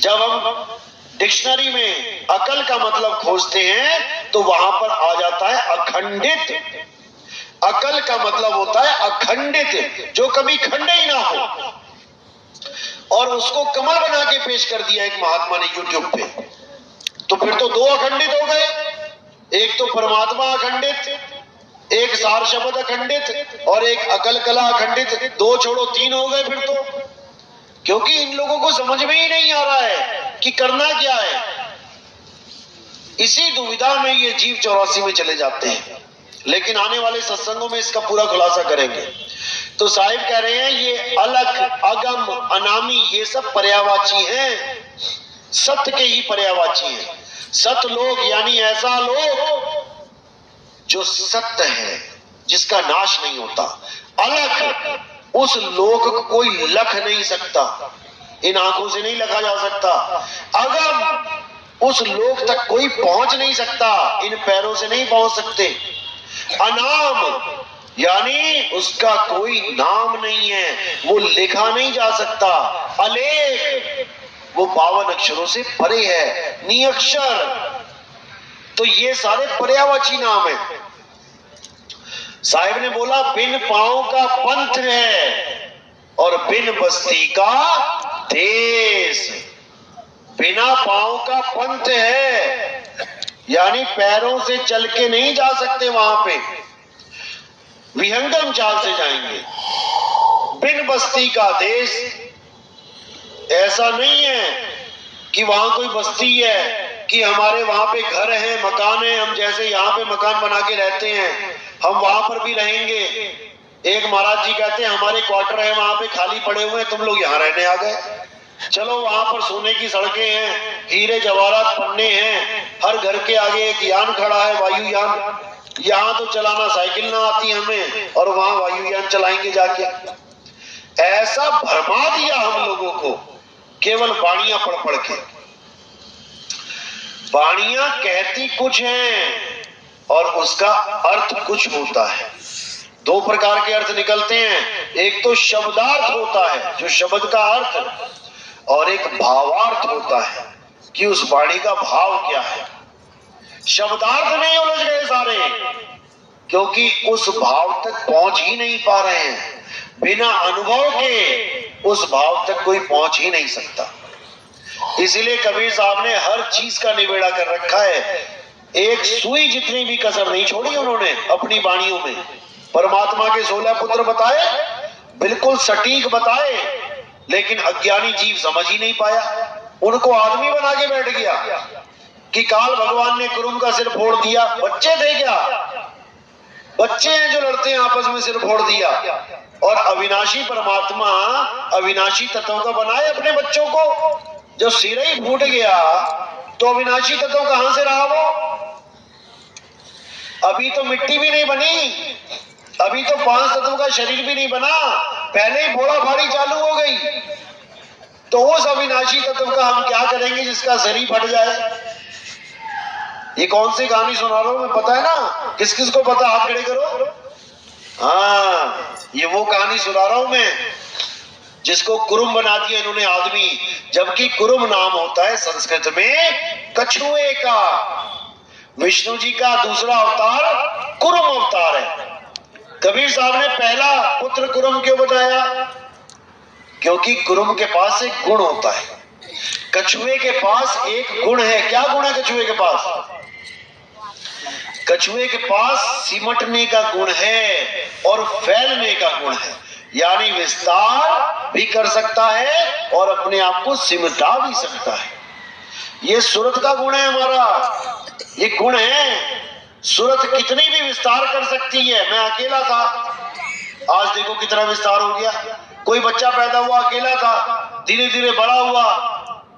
जब हम डिक्शनरी में अकल का मतलब खोजते हैं तो वहां पर आ जाता है अखंडित। अकल का मतलब होता है अखंडित, जो कभी खंडे ही ना हो। और उसको कमल बना के पेश कर दिया एक महात्मा ने यूट्यूब पे। तो फिर तो 2 अखंडित हो गए, एक तो परमात्मा अखंडित, एक सार शब्द अखंडित और एक अकल कला अखंडित। 2 छोड़ो 3 हो गए फिर तो। क्योंकि इन लोगों को समझ में ही नहीं आ रहा है कि करना क्या है। इसी दुविधा में ये जीव 84 में चले जाते हैं। लेकिन आने वाले सत्संगों में इसका पूरा खुलासा करेंगे। तो साहिब कह रहे हैं ये अलख, अगम, अनामी ये सब पर्यायवाची हैं, सत्य के ही पर्यायवाची हैं। सत्य लोक यानी ऐसा लोक जो सत्य है, जिसका नाश नहीं होता। अलख, उस लोक को कोई लख नहीं सकता, इन आंखों से नहीं लखा जा सकता। अगम, उस लोक तक कोई पहुंच नहीं सकता, इन पैरों से नहीं पहुंच सकते। अनाम यानी उसका कोई नाम नहीं है, वो लिखा नहीं जा सकता। अलेख, वो 52 अक्षरों से परे है। निअक्षर, तो ये सारे पर्यायवाची नाम है। साहिब ने बोला बिन पांव का पंथ है और बिन बस्ती का देश। बिना पांव का पंथ है यानी पैरों से चल के नहीं जा सकते, वहां पे विहंगम चाल से जाएंगे। बिन बस्ती का देश, ऐसा नहीं है कि वहां कोई बस्ती है कि हमारे वहां पे घर है, मकान है, हम जैसे यहाँ पे मकान बना के रहते हैं हम वहां पर भी रहेंगे। एक महाराज जी कहते हैं हमारे क्वार्टर है वहां पे खाली पड़े हुए हैं, तुम लोग यहाँ रहने आ गए। चलो वहां पर सोने की सड़कें हैं, हीरे जवाहरात पन्ने हैं, हर घर के आगे एक यान खड़ा है, वायुयान। यहाँ तो चलाना साइकिल ना आती हमें और वहां वायुयान चलाएंगे जाके। ऐसा भरमा दिया हम लोगों को केवल वाणियां पढ़ पढ़ के। वाणियां कहती कुछ हैं और उसका अर्थ कुछ होता है। दो प्रकार के अर्थ निकलते हैं, एक तो शब्दार्थ होता है जो शब्द का अर्थ, और एक भावार्थ होता है कि उस वाणी का भाव क्या है। शब्दार्थ में उलझ गए सारे, क्योंकि उस भाव तक पहुंच ही नहीं पा रहे हैं। बिना अनुभव के उस भाव तक कोई पहुंच ही नहीं सकता। इसीलिए कबीर साहब ने हर चीज का निबेड़ा कर रखा है, एक सुई जितनी भी कसर नहीं छोड़ी उन्होंने अपनी वाणियों में। परमात्मा के 16 पुत्र बताए, बिल्कुल सटीक बताए, लेकिन अज्ञानी जीव समझ ही नहीं पाया। उनको आदमी बना के बैठ गया कि काल भगवान ने कुरुम का सिर फोड़ दिया। बच्चे थे क्या? बच्चे हैं जो लड़ते हैं आपस में, सिर फोड़ दिया। और अविनाशी परमात्मा अविनाशी तत्वों का बनाए अपने बच्चों को। जो सिर ही फूट गया तो अविनाशी तत्व कहां से रहा वो? अभी तो मिट्टी भी नहीं बनी, अभी तो 5 तत्व का शरीर भी नहीं बना, पहले ही फोड़ा फाड़ी चालू हो गई। तो उस अविनाशी तत्व का हम क्या करेंगे जिसका शरीर फट जाए? ये कौन सी कहानी सुना रहा हूं मैं, पता है ना? किस किस को पता, हाथ खड़े करो। हाँ, ये वो कहानी सुना रहा हूं मैं जिसको कुरुम बना दिया इन्होंने आदमी, जबकि कुरुम नाम होता है संस्कृत में कछुए का। विष्णु जी का दूसरा अवतार कुरुम अवतार है। कबीर साहब ने पहला पुत्र कुरुम क्यों बताया? क्योंकि कुरुम के पास एक गुण होता है, कछुए के पास एक गुण है। क्या गुण है कछुए के पास? कछुए के पास सिमटने का गुण है और फैलने का गुण है, यानी विस्तार भी कर सकता है और अपने आप को सिमटा भी सकता है। ये सूरत का गुण है हमारा, ये गुण है। सूरत कितनी भी विस्तार कर सकती है। मैं अकेला था, आज देखो कितना विस्तार हो गया। कोई बच्चा पैदा हुआ अकेला था, धीरे धीरे बड़ा हुआ,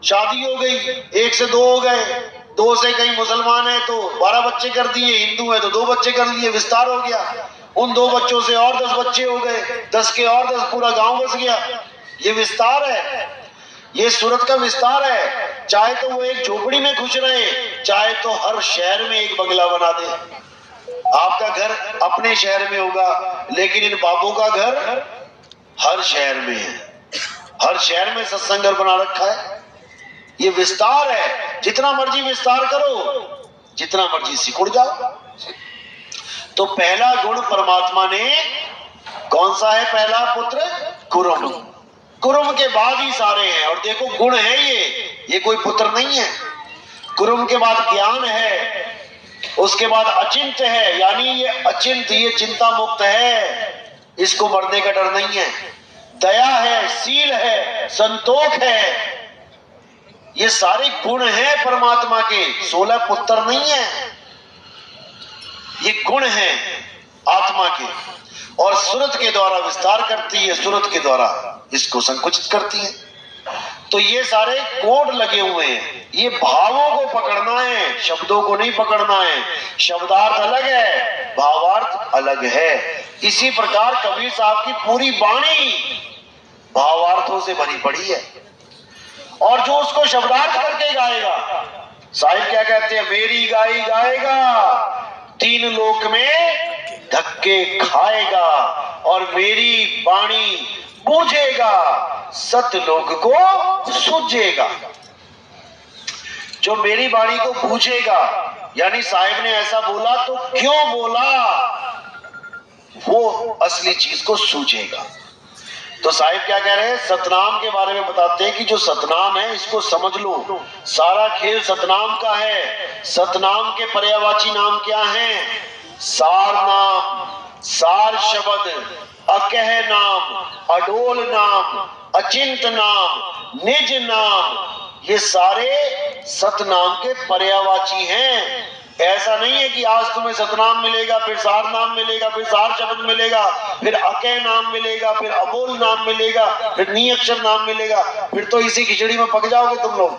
शादी हो गई, 1 से 2 हो गए, 2 से कहीं मुसलमान है तो 12 बच्चे कर दिए, हिंदू है तो 2 बच्चे कर लिए, विस्तार हो गया। उन 2 बच्चों से और 10 बच्चे हो गए, 10 के और 10, पूरा गांव बस गया। ये विस्तार है, ये सूरत का विस्तार है। चाहे तो वो एक झोपड़ी में खुश रहे, चाहे तो हर शहर में एक बंगला बना दे। आपका घर अपने शहर में होगा, लेकिन इन बाबों का घर हर शहर में है, हर शहर में सत्संग घर बना रखा है। ये विस्तार है, जितना मर्जी विस्तार करो, जितना मर्जी सिकुड़ जाओ। तो पहला गुण परमात्मा ने कौन सा है? पहला पुत्र कुरुम। कुरुम के बाद ही सारे हैं, और देखो गुण है ये कोई पुत्र नहीं है। कुरुम के बाद ज्ञान है, उसके बाद अचिंत्य है, यानी ये अचिंत्य, ये चिंता मुक्त है, इसको मरने का डर नहीं है। दया है, सील है, संतोष है, ये सारे गुण हैं परमात्मा के, 16 पुत्र नहीं है, ये गुण हैं। आत्मा के, और सूरत के द्वारा विस्तार करती है, सूरत के द्वारा इसको संकुचित करती है। तो ये सारे कोड लगे हुए हैं, ये भावों को पकड़ना है, शब्दों को नहीं पकड़ना है। शब्दार्थ अलग है, भावार्थ अलग है। इसी प्रकार कबीर साहब की पूरी वाणी भावार्थों से भरी पड़ी है, और जो उसको शब्दार्थ करके गाएगा, साहिब क्या कहते हैं, मेरी गाई गाएगा, तीन लोक में धक्के खाएगा, और मेरी वाणी बूझेगा, सतलोक को सूझेगा। जो मेरी वाणी को बूझेगा, यानी साहिब ने ऐसा बोला तो क्यों बोला, वो असली चीज को सूझेगा। तो साहिब क्या कह रहे हैं, सतनाम के बारे में बताते हैं कि जो सतनाम है इसको समझ लो, सारा खेल सतनाम का है। सतनाम के पर्यायवाची नाम क्या हैं? सार नाम, सार शब्द, अकह नाम, अडोल नाम, अचिंत नाम, निज नाम, ये सारे सतनाम के पर्यायवाची हैं। ऐसा नहीं है कि आज तुम्हें सतनाम मिलेगा, फिर सार नाम मिलेगा, फिर सार शब्द मिलेगा, फिर अकह नाम मिलेगा, फिर अबोल नाम मिलेगा, फिर नी अक्षर नाम मिलेगा, फिर तो इसी खिचड़ी में पक जाओगे तुम लोग।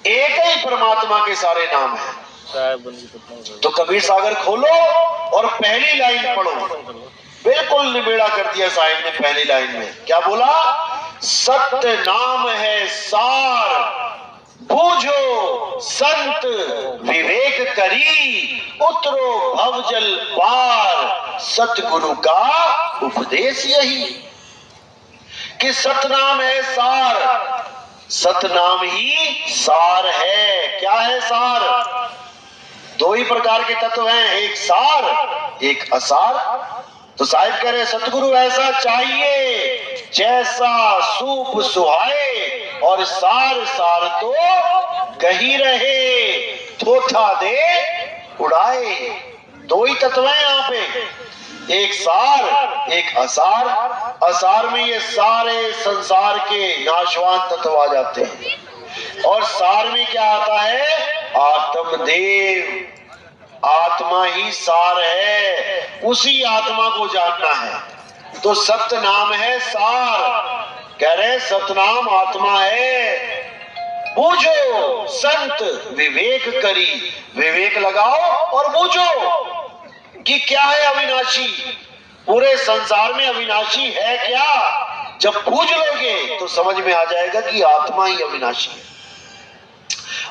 एक ही परमात्मा के सारे नाम हैं। तो कबीर सागर खोलो और पहली लाइन पढ़ो, बिल्कुल निबेड़ा कर दिया साहिब ने पहली लाइन में। क्या बोला? सत्य नाम है सार, बूझो संत विवेक करी, उतरो भवजल पार, सतगुरु का उपदेश यही। कि सतनाम है सार, सतनाम ही सार है। क्या है सार? दो ही प्रकार के तत्व हैं, एक सार एक असार। तो साहिब कह रहे सतगुरु ऐसा चाहिए जैसा सूप सुहाए, और सार सार तो कही रहे, थोथा दे उड़ाए। दो ही तत्व हैं यहाँ पे, एक सार एक असार। असार में ये सारे संसार के नाशवान तत्व आ जाते हैं, और सार में क्या आता है? आत्मदेव, आत्मा ही सार है, उसी आत्मा को जानना है। तो सत्य नाम है सार, कह रहे सतनाम आत्मा है। बूझो संत विवेक करी, विवेक लगाओ और बूझो कि क्या है अविनाशी, पूरे संसार में अविनाशी है क्या। जब बूझ लोगे तो समझ में आ जाएगा कि आत्मा ही अविनाशी है,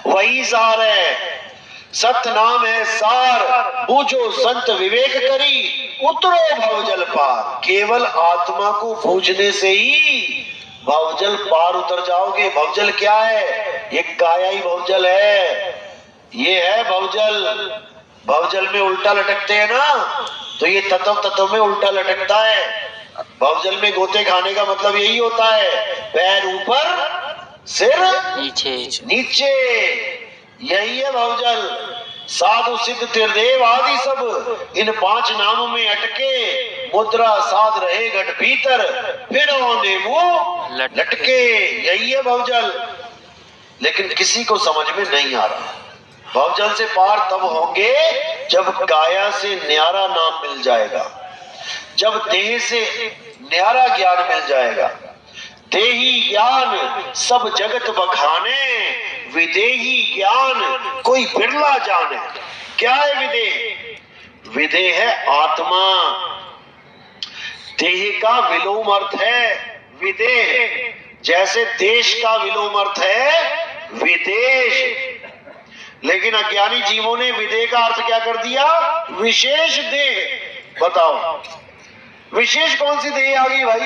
वही सार है। सत्य नाम है सार, बूझो संत विवेक करी, उतरो भवजल पार। केवल आत्मा को बूझने से ही भवजल पार उतर जाओगे। भवजल क्या है? ये काया ही भवजल है, ये है भवजल। भवजल में उल्टा लटकते हैं ना, तो ये तत्व तत्व में उल्टा लटकता है। भवजल में गोते खाने का मतलब यही होता है, पैर ऊपर सिर नीचे नीचे, यही है भवजल। साधु सिद्ध त्रिदेव आदि सब इन पांच नामों में अटके, मुद्रा साध रहे घट भीतर, फिर औंधे मुंह लटके, यही है भवजल। लेकिन किसी को समझ में नहीं आ रहा। भवजल से पार तब होंगे जब काया से न्यारा नाम मिल जाएगा, जब देह से न्यारा ज्ञान मिल जाएगा। देही ज्ञान सब जगत बखाने, विदेही ज्ञान कोई बिरला जाने। क्या है विदेह? विदेह है आत्मा, देह का विलोम अर्थ है विदेह। जैसे देश का विलोम अर्थ है विदेश, लेकिन अज्ञानी जीवों ने विदेह का अर्थ क्या कर दिया? विशेष देह। बताओ विशेष कौन सी देह आ गई भाई?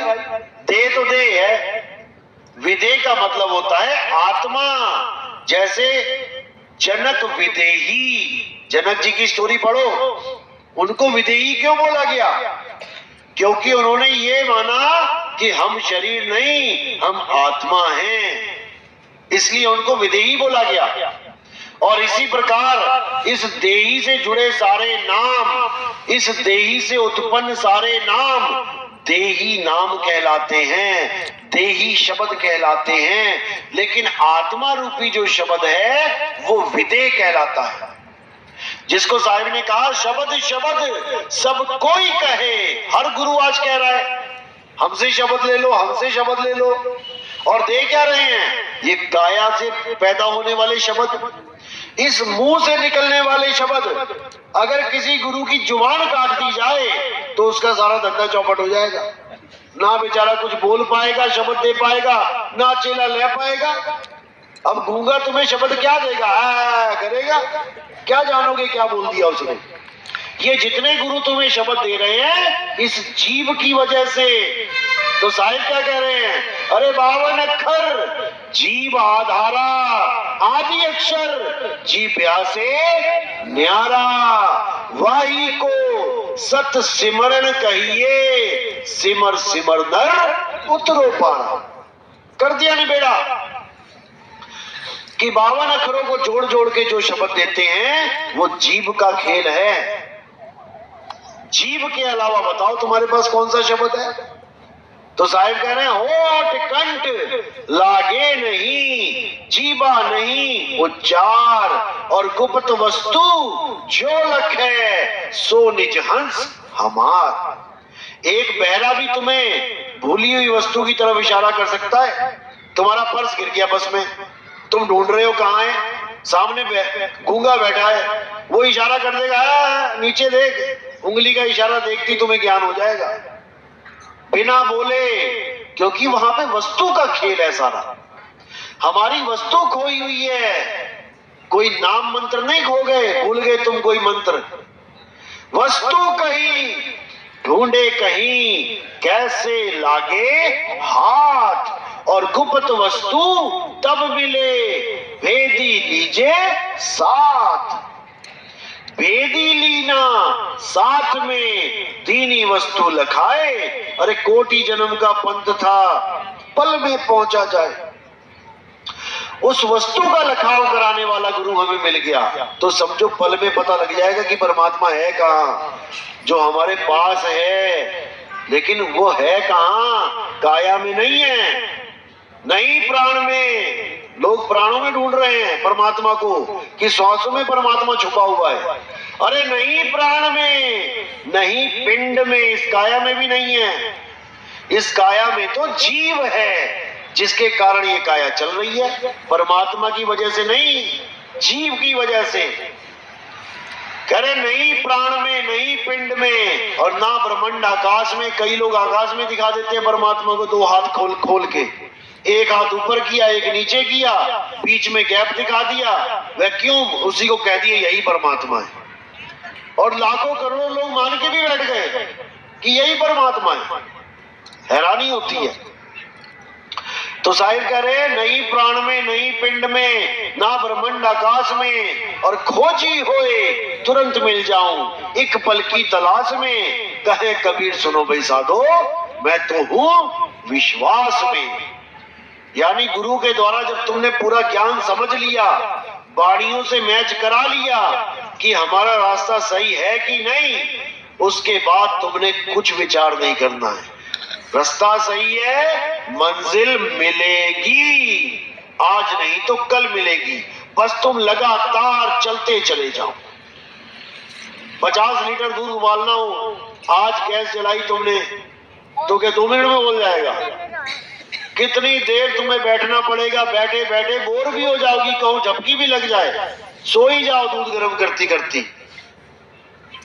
देह तो देह है, विदेह का मतलब होता है आत्मा। जैसे जनक विदेही, जनक जी की स्टोरी पढ़ो, उनको विदेही क्यों बोला गया? क्योंकि उन्होंने ये माना कि हम शरीर नहीं, हम आत्मा हैं, इसलिए उनको विदेही बोला गया। और इसी प्रकार इस देही से जुड़े सारे नाम, इस देही से उत्पन्न सारे नाम देही नाम कहलाते हैं, देही शब्द कहलाते हैं। लेकिन आत्मा रूपी जो शब्द है वो विदेह कहलाता है। जिसको साहिब ने कहा शब्द शब्द सब कोई कहे, हर गुरु आज कह रहा है हमसे शब्द ले लो, हमसे शब्द ले लो। और दे क्या रहे हैं? ये काया से पैदा होने वाले शब्द, इस मुंह से निकलने वाले शब्द। अगर किसी गुरु की जुबान काट दी जाए तो उसका सारा धंधा चौपट हो जाएगा। ना बेचारा कुछ बोल पाएगा, शब्द दे पाएगा, ना चेला ले पाएगा। अब गूंगा तुम्हें शब्द क्या देगा? करेगा क्या? जानोगे क्या बोल दिया उसने? ये जितने गुरु तुम्हें शब्द दे रहे हैं इस जीव की वजह से। तो साहिब क्या कह रहे हैं? अरे 52 अक्षर जीव आधारा, आदि अक्षर जीव ब्यासे न्यारा, वाही को सत सिमरन कहिए, सिमर सिमर नर उतरो पारा। कर दिया नहीं बेड़ा कि 52 अक्षरों को जोड़ जोड़ के जो शब्द देते हैं वो जीव का खेल है। जीव के अलावा बताओ तुम्हारे पास कौन सा शब्द है? तो साहिब कह रहे हैं होठ कंठ लागे नहीं, जीवा नहीं उच्चार, और गुप्त वस्तु जो लखे सो निज हंस हमार। एक बहरा भी तुम्हें भूली हुई वस्तु की तरफ इशारा कर सकता है। तुम्हारा पर्स गिर गया बस में, तुम ढूंढ रहे हो कहाँ है, सामने गूंगा बैठा है, वो इशारा कर देगा नीचे देख, उंगली का इशारा देखती तुम्हें ज्ञान हो जाएगा बिना बोले, क्योंकि वहां पे वस्तु का खेल है सारा। हमारी वस्तु खोई हुई है, कोई नाम मंत्र नहीं खो गए, भूल गए तुम कोई मंत्र। वस्तु कहीं ढूंढे कहीं कैसे लागे हाथ, और गुप्त वस्तु तब मिले भेदी लीजे साथ। भेदी लीना साथ में दीनी वस्तु लखाए। अरे कोटि जन्म का पंथ था, पल में पहुंचा जाए। उस वस्तु का लखाव कराने वाला गुरु हमें मिल गया तो समझो पल में पता लग जाएगा कि परमात्मा है कहाँ, जो हमारे पास है। लेकिन वो है कहाँ? काया में नहीं है, नहीं प्राण में। लोग प्राणों में ढूंढ रहे हैं परमात्मा को कि श्वासों में परमात्मा छुपा हुआ है। अरे नहीं प्राण में, नहीं पिंड में, इस काया में भी नहीं है। इस काया में तो जीव है जिसके कारण ये काया चल रही है, परमात्मा की वजह से नहीं, जीव की वजह से। करे नहीं प्राण में, नहीं पिंड में, और ना ब्रह्मांड आकाश में। कई लोग आकाश में दिखा देते हैं परमात्मा को, दो हाथ खोल खोल के, एक हाथ ऊपर किया एक नीचे किया, बीच में गैप दिखा दिया, वैक्यूम, उसी को कह दिया यही परमात्मा है। और लाखों करोड़ों लोग मान के भी बैठ गए कि यही परमात्मा है। हैरानी होती है। तो साहिब कह रहे हैं नहीं प्राण में, नहीं पिंड में, ना ब्रह्मांड आकाश में, और खोजी होए तुरंत मिल जाऊं एक पल की तलाश में। कहे कबीर सुनो भाई साधो, मैं तो हूं विश्वास में। यानी गुरु के द्वारा जब तुमने पूरा ज्ञान समझ लिया, वाणियों से मैच करा लिया कि हमारा रास्ता सही है कि नहीं, उसके बाद तुमने कुछ विचार नहीं करना है। रास्ता सही है, मंजिल मिलेगी, आज नहीं तो कल मिलेगी, बस तुम लगातार चलते चले जाओ। 50 लीटर दूध उबालना हो, आज गैस जलाई तुमने तो क्या 2 मिनट में उबल जाएगा? कितनी देर तुम्हें बैठना पड़ेगा, बैठे बैठे बोर भी हो जाओगी, कहूं झपकी भी लग जाए, सो ही जाओ दूध गर्म करती करती।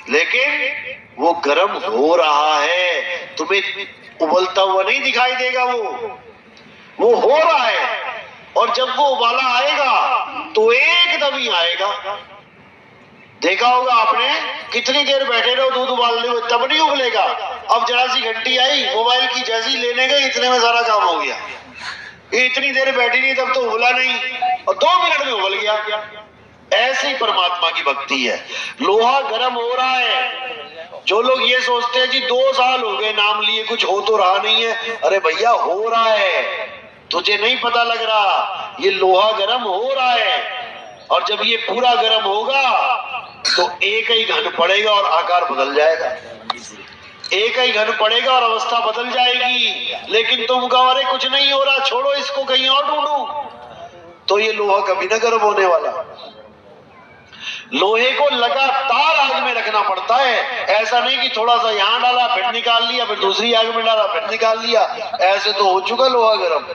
लेकिन वो गर्म हो रहा है, तुम्हें उबलता हुआ नहीं दिखाई देगा, वो हो रहा है। और जब वो उबाला आएगा तो एकदम ही आएगा। देखा होगा आपने, कितनी देर बैठे रहो दूध उबालने में, तब नहीं उबलेगा। अब जरा सी घंटी आई मोबाइल की, जैसी लेने गए इतने में सारा काम हो गया। ये इतनी देर बैठी नहीं तब तो उबला नहीं, और 2 मिनट में उबल गया। ऐसी परमात्मा की भक्ति है। लोहा गर्म हो रहा है। जो लोग ये सोचते हैं जी 2 साल हो गए नाम लिए, कुछ हो तो रहा नहीं है, अरे भैया हो रहा है, तुझे नहीं पता लग रहा। ये लोहा गर्म हो रहा है, और जब ये पूरा गर्म होगा तो एक ही घन पड़ेगा और आकार बदल जाएगा। एक ही घन पड़ेगा और अवस्था बदल जाएगी। लेकिन तुम कहो अरे कुछ नहीं हो रहा, छोड़ो इसको, कहीं और ढूंढूं, तो ये लोहा कभी ना गर्म होने वाला। लोहे को लगातार आग में रखना पड़ता है। ऐसा नहीं कि थोड़ा सा यहां डाला फिर निकाल लिया, फिर दूसरी आग में डाला फिर निकाल लिया, ऐसे तो हो चुका लोहा गर्म।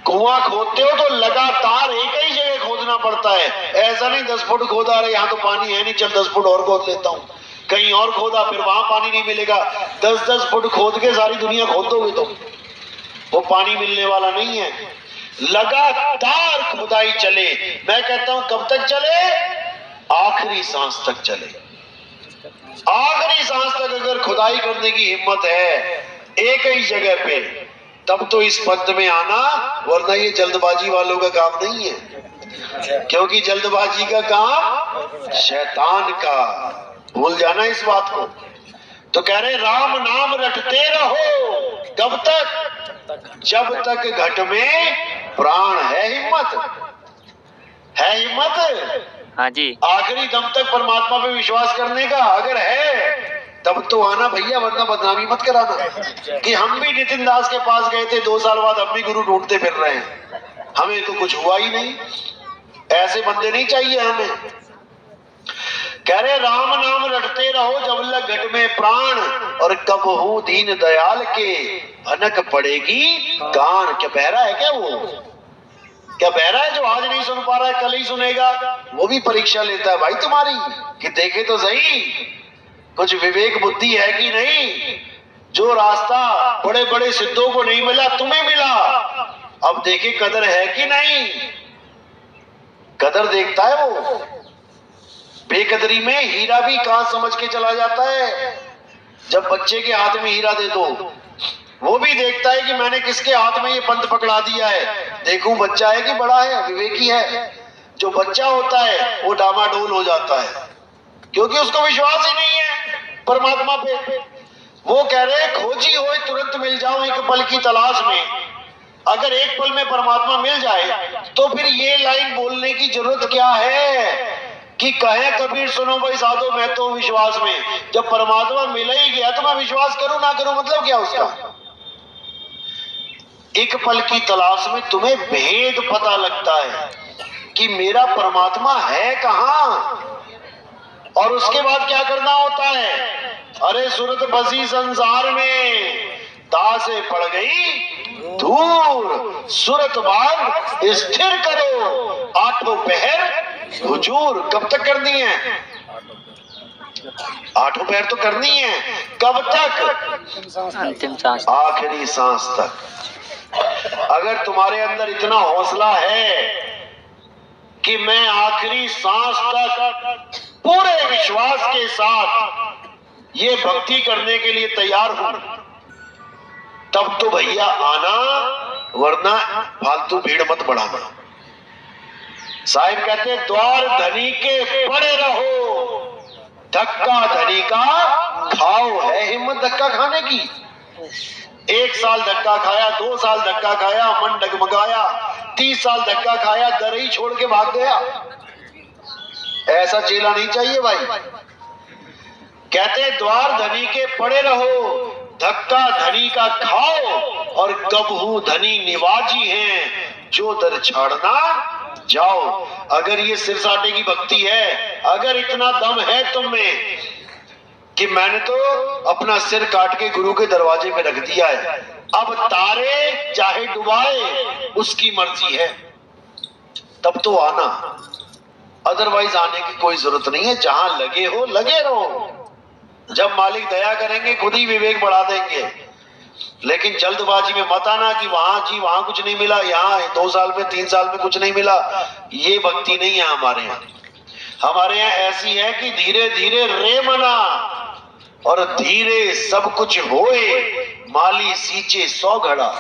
कुआं खोदते हो तो लगातार एक ही जगह खोदना पड़ता है। ऐसा नहीं 10 फुट खोदा, रहे यहां तो पानी है नहीं, चल 10 फुट और खोद लेता हूं, कहीं और खोदा फिर वहां पानी नहीं मिलेगा, 10-10 फुट खोद के सारी दुनिया खोद दोगे तो वो पानी मिलने वाला नहीं है। लगातार खुदाई चले। मैं कहता हूं कब तक चले? आखिरी सांस तक चले। आखिरी सांस तक अगर खुदाई करने की हिम्मत है एक ही जगह पे, तब तो इस पंथ में आना, वरना ये जल्दबाजी वालों का काम नहीं है, क्योंकि जल्दबाजी का काम शैतान का, भूल जाना इस बात को। तो कह रहे राम नाम रटते रहो, कब तक? जब तक घट में प्राण है। हिम्मत है, हिम्मत हाँ जी। आखिरी दम तक परमात्मा पे विश्वास करने का अगर है तब तो आना भैया, वरना बदनामी मत कराना कि हम भी नितिन दास के पास गए थे, 2 साल बाद अब भी गुरु ढूंढते फिर रहे हैं, हमें तो कुछ हुआ ही नहीं। ऐसे बंदे नहीं चाहिए हमें। कह रहे राम नाम रटते रहो जब लग घट में प्राण, और कब हो दीन दयाल के भनक पड़ेगी कान। क्या बहरा है क्या वो? क्या बहरा है जो आज नहीं सुन पा रहा है कल ही सुनेगा? वो भी परीक्षा लेता है भाई तुम्हारी कि देखे तो सही कुछ विवेक बुद्धि है कि नहीं। जो रास्ता बड़े बड़े सिद्धों को नहीं मिला तुम्हें मिला, अब देखे कदर है कि नहीं। कदर देखता है वो। बेकदरी में हीरा भी कहां समझ के चला जाता है। जब बच्चे के हाथ में हीरा दे दो, वो भी देखता है कि मैंने किसके हाथ में ये पंथ पकड़ा दिया है, देखूं बच्चा है कि बड़ा है, विवेकी है। जो बच्चा होता है वो डामाडोल हो जाता है, क्योंकि उसको विश्वास ही नहीं है परमात्मा पे। वो कह रहे खोजी हो तुरंत मिल जाओ एक पल की तलाश में। अगर एक पल में परमात्मा मिल जाए तो फिर ये लाइन बोलने की जरूरत क्या है कि कहे कबीर सुनो भाई साधो मैं तो विश्वास में। जब परमात्मा मिल ही गया तो मैं विश्वास करूं ना करूं मतलब क्या उसका? एक पल की तलाश में तुम्हें भेद पता लगता है कि मेरा परमात्मा है कहां, और उसके बाद क्या करना होता है? अरे सूरत बसी संसार में दासे पड़ गई दूर, सूरत बाग स्थिर करो, 8 पहर हुजूर। कब तक करनी है? 8 पहर तो करनी है। कब तक? अंतिम सांस, आखिरी सांस तक। अगर तुम्हारे अंदर इतना हौसला है कि मैं आखिरी सांस तक पूरे विश्वास के साथ ये भक्ति करने के लिए तैयार हूं, तब तो भैया आना, वरना फालतू भीड़ मत बढ़ाना। साहिब कहते द्वार धनी के पड़े रहो, धक्का धनी का खाओ। है हिम्मत धक्का खाने की? 1 साल धक्का खाया, 2 साल धक्का खाया, मन डगमगाया, 30 साल धक्का खाया, दर ही छोड़ के भाग गया। ऐसा चेला नहीं चाहिए भाई। कहते द्वार धनी के पड़े रहो, धक्का धनी का खाओ, और कबहू धनी निवाजी हैं जो दर छाड़ना जाओ। अगर ये सिरसाटे की भक्ति है, अगर इतना दम है तुम में कि मैंने तो अपना सिर काट के गुरु के दरवाजे पे रख दिया है, अब तारे चाहे डुबाए उसकी मर्जी है, तब तो आना। अदरवाइज आने की कोई जरूरत नहीं है। जहां लगे हो लगे रहो। जब मालिक दया करेंगे खुद ही विवेक बढ़ा देंगे। लेकिन जल्दबाजी में मत आना कि वहां कुछ नहीं मिला, यहाँ 2 साल में 3 साल में कुछ नहीं मिला। ये भक्ति नहीं है हमारे यहाँ। हमारे यहाँ ऐसी है कि धीरे धीरे रे मना, और धीरे सब कुछ होए, माली सींचे 100 घड़ा।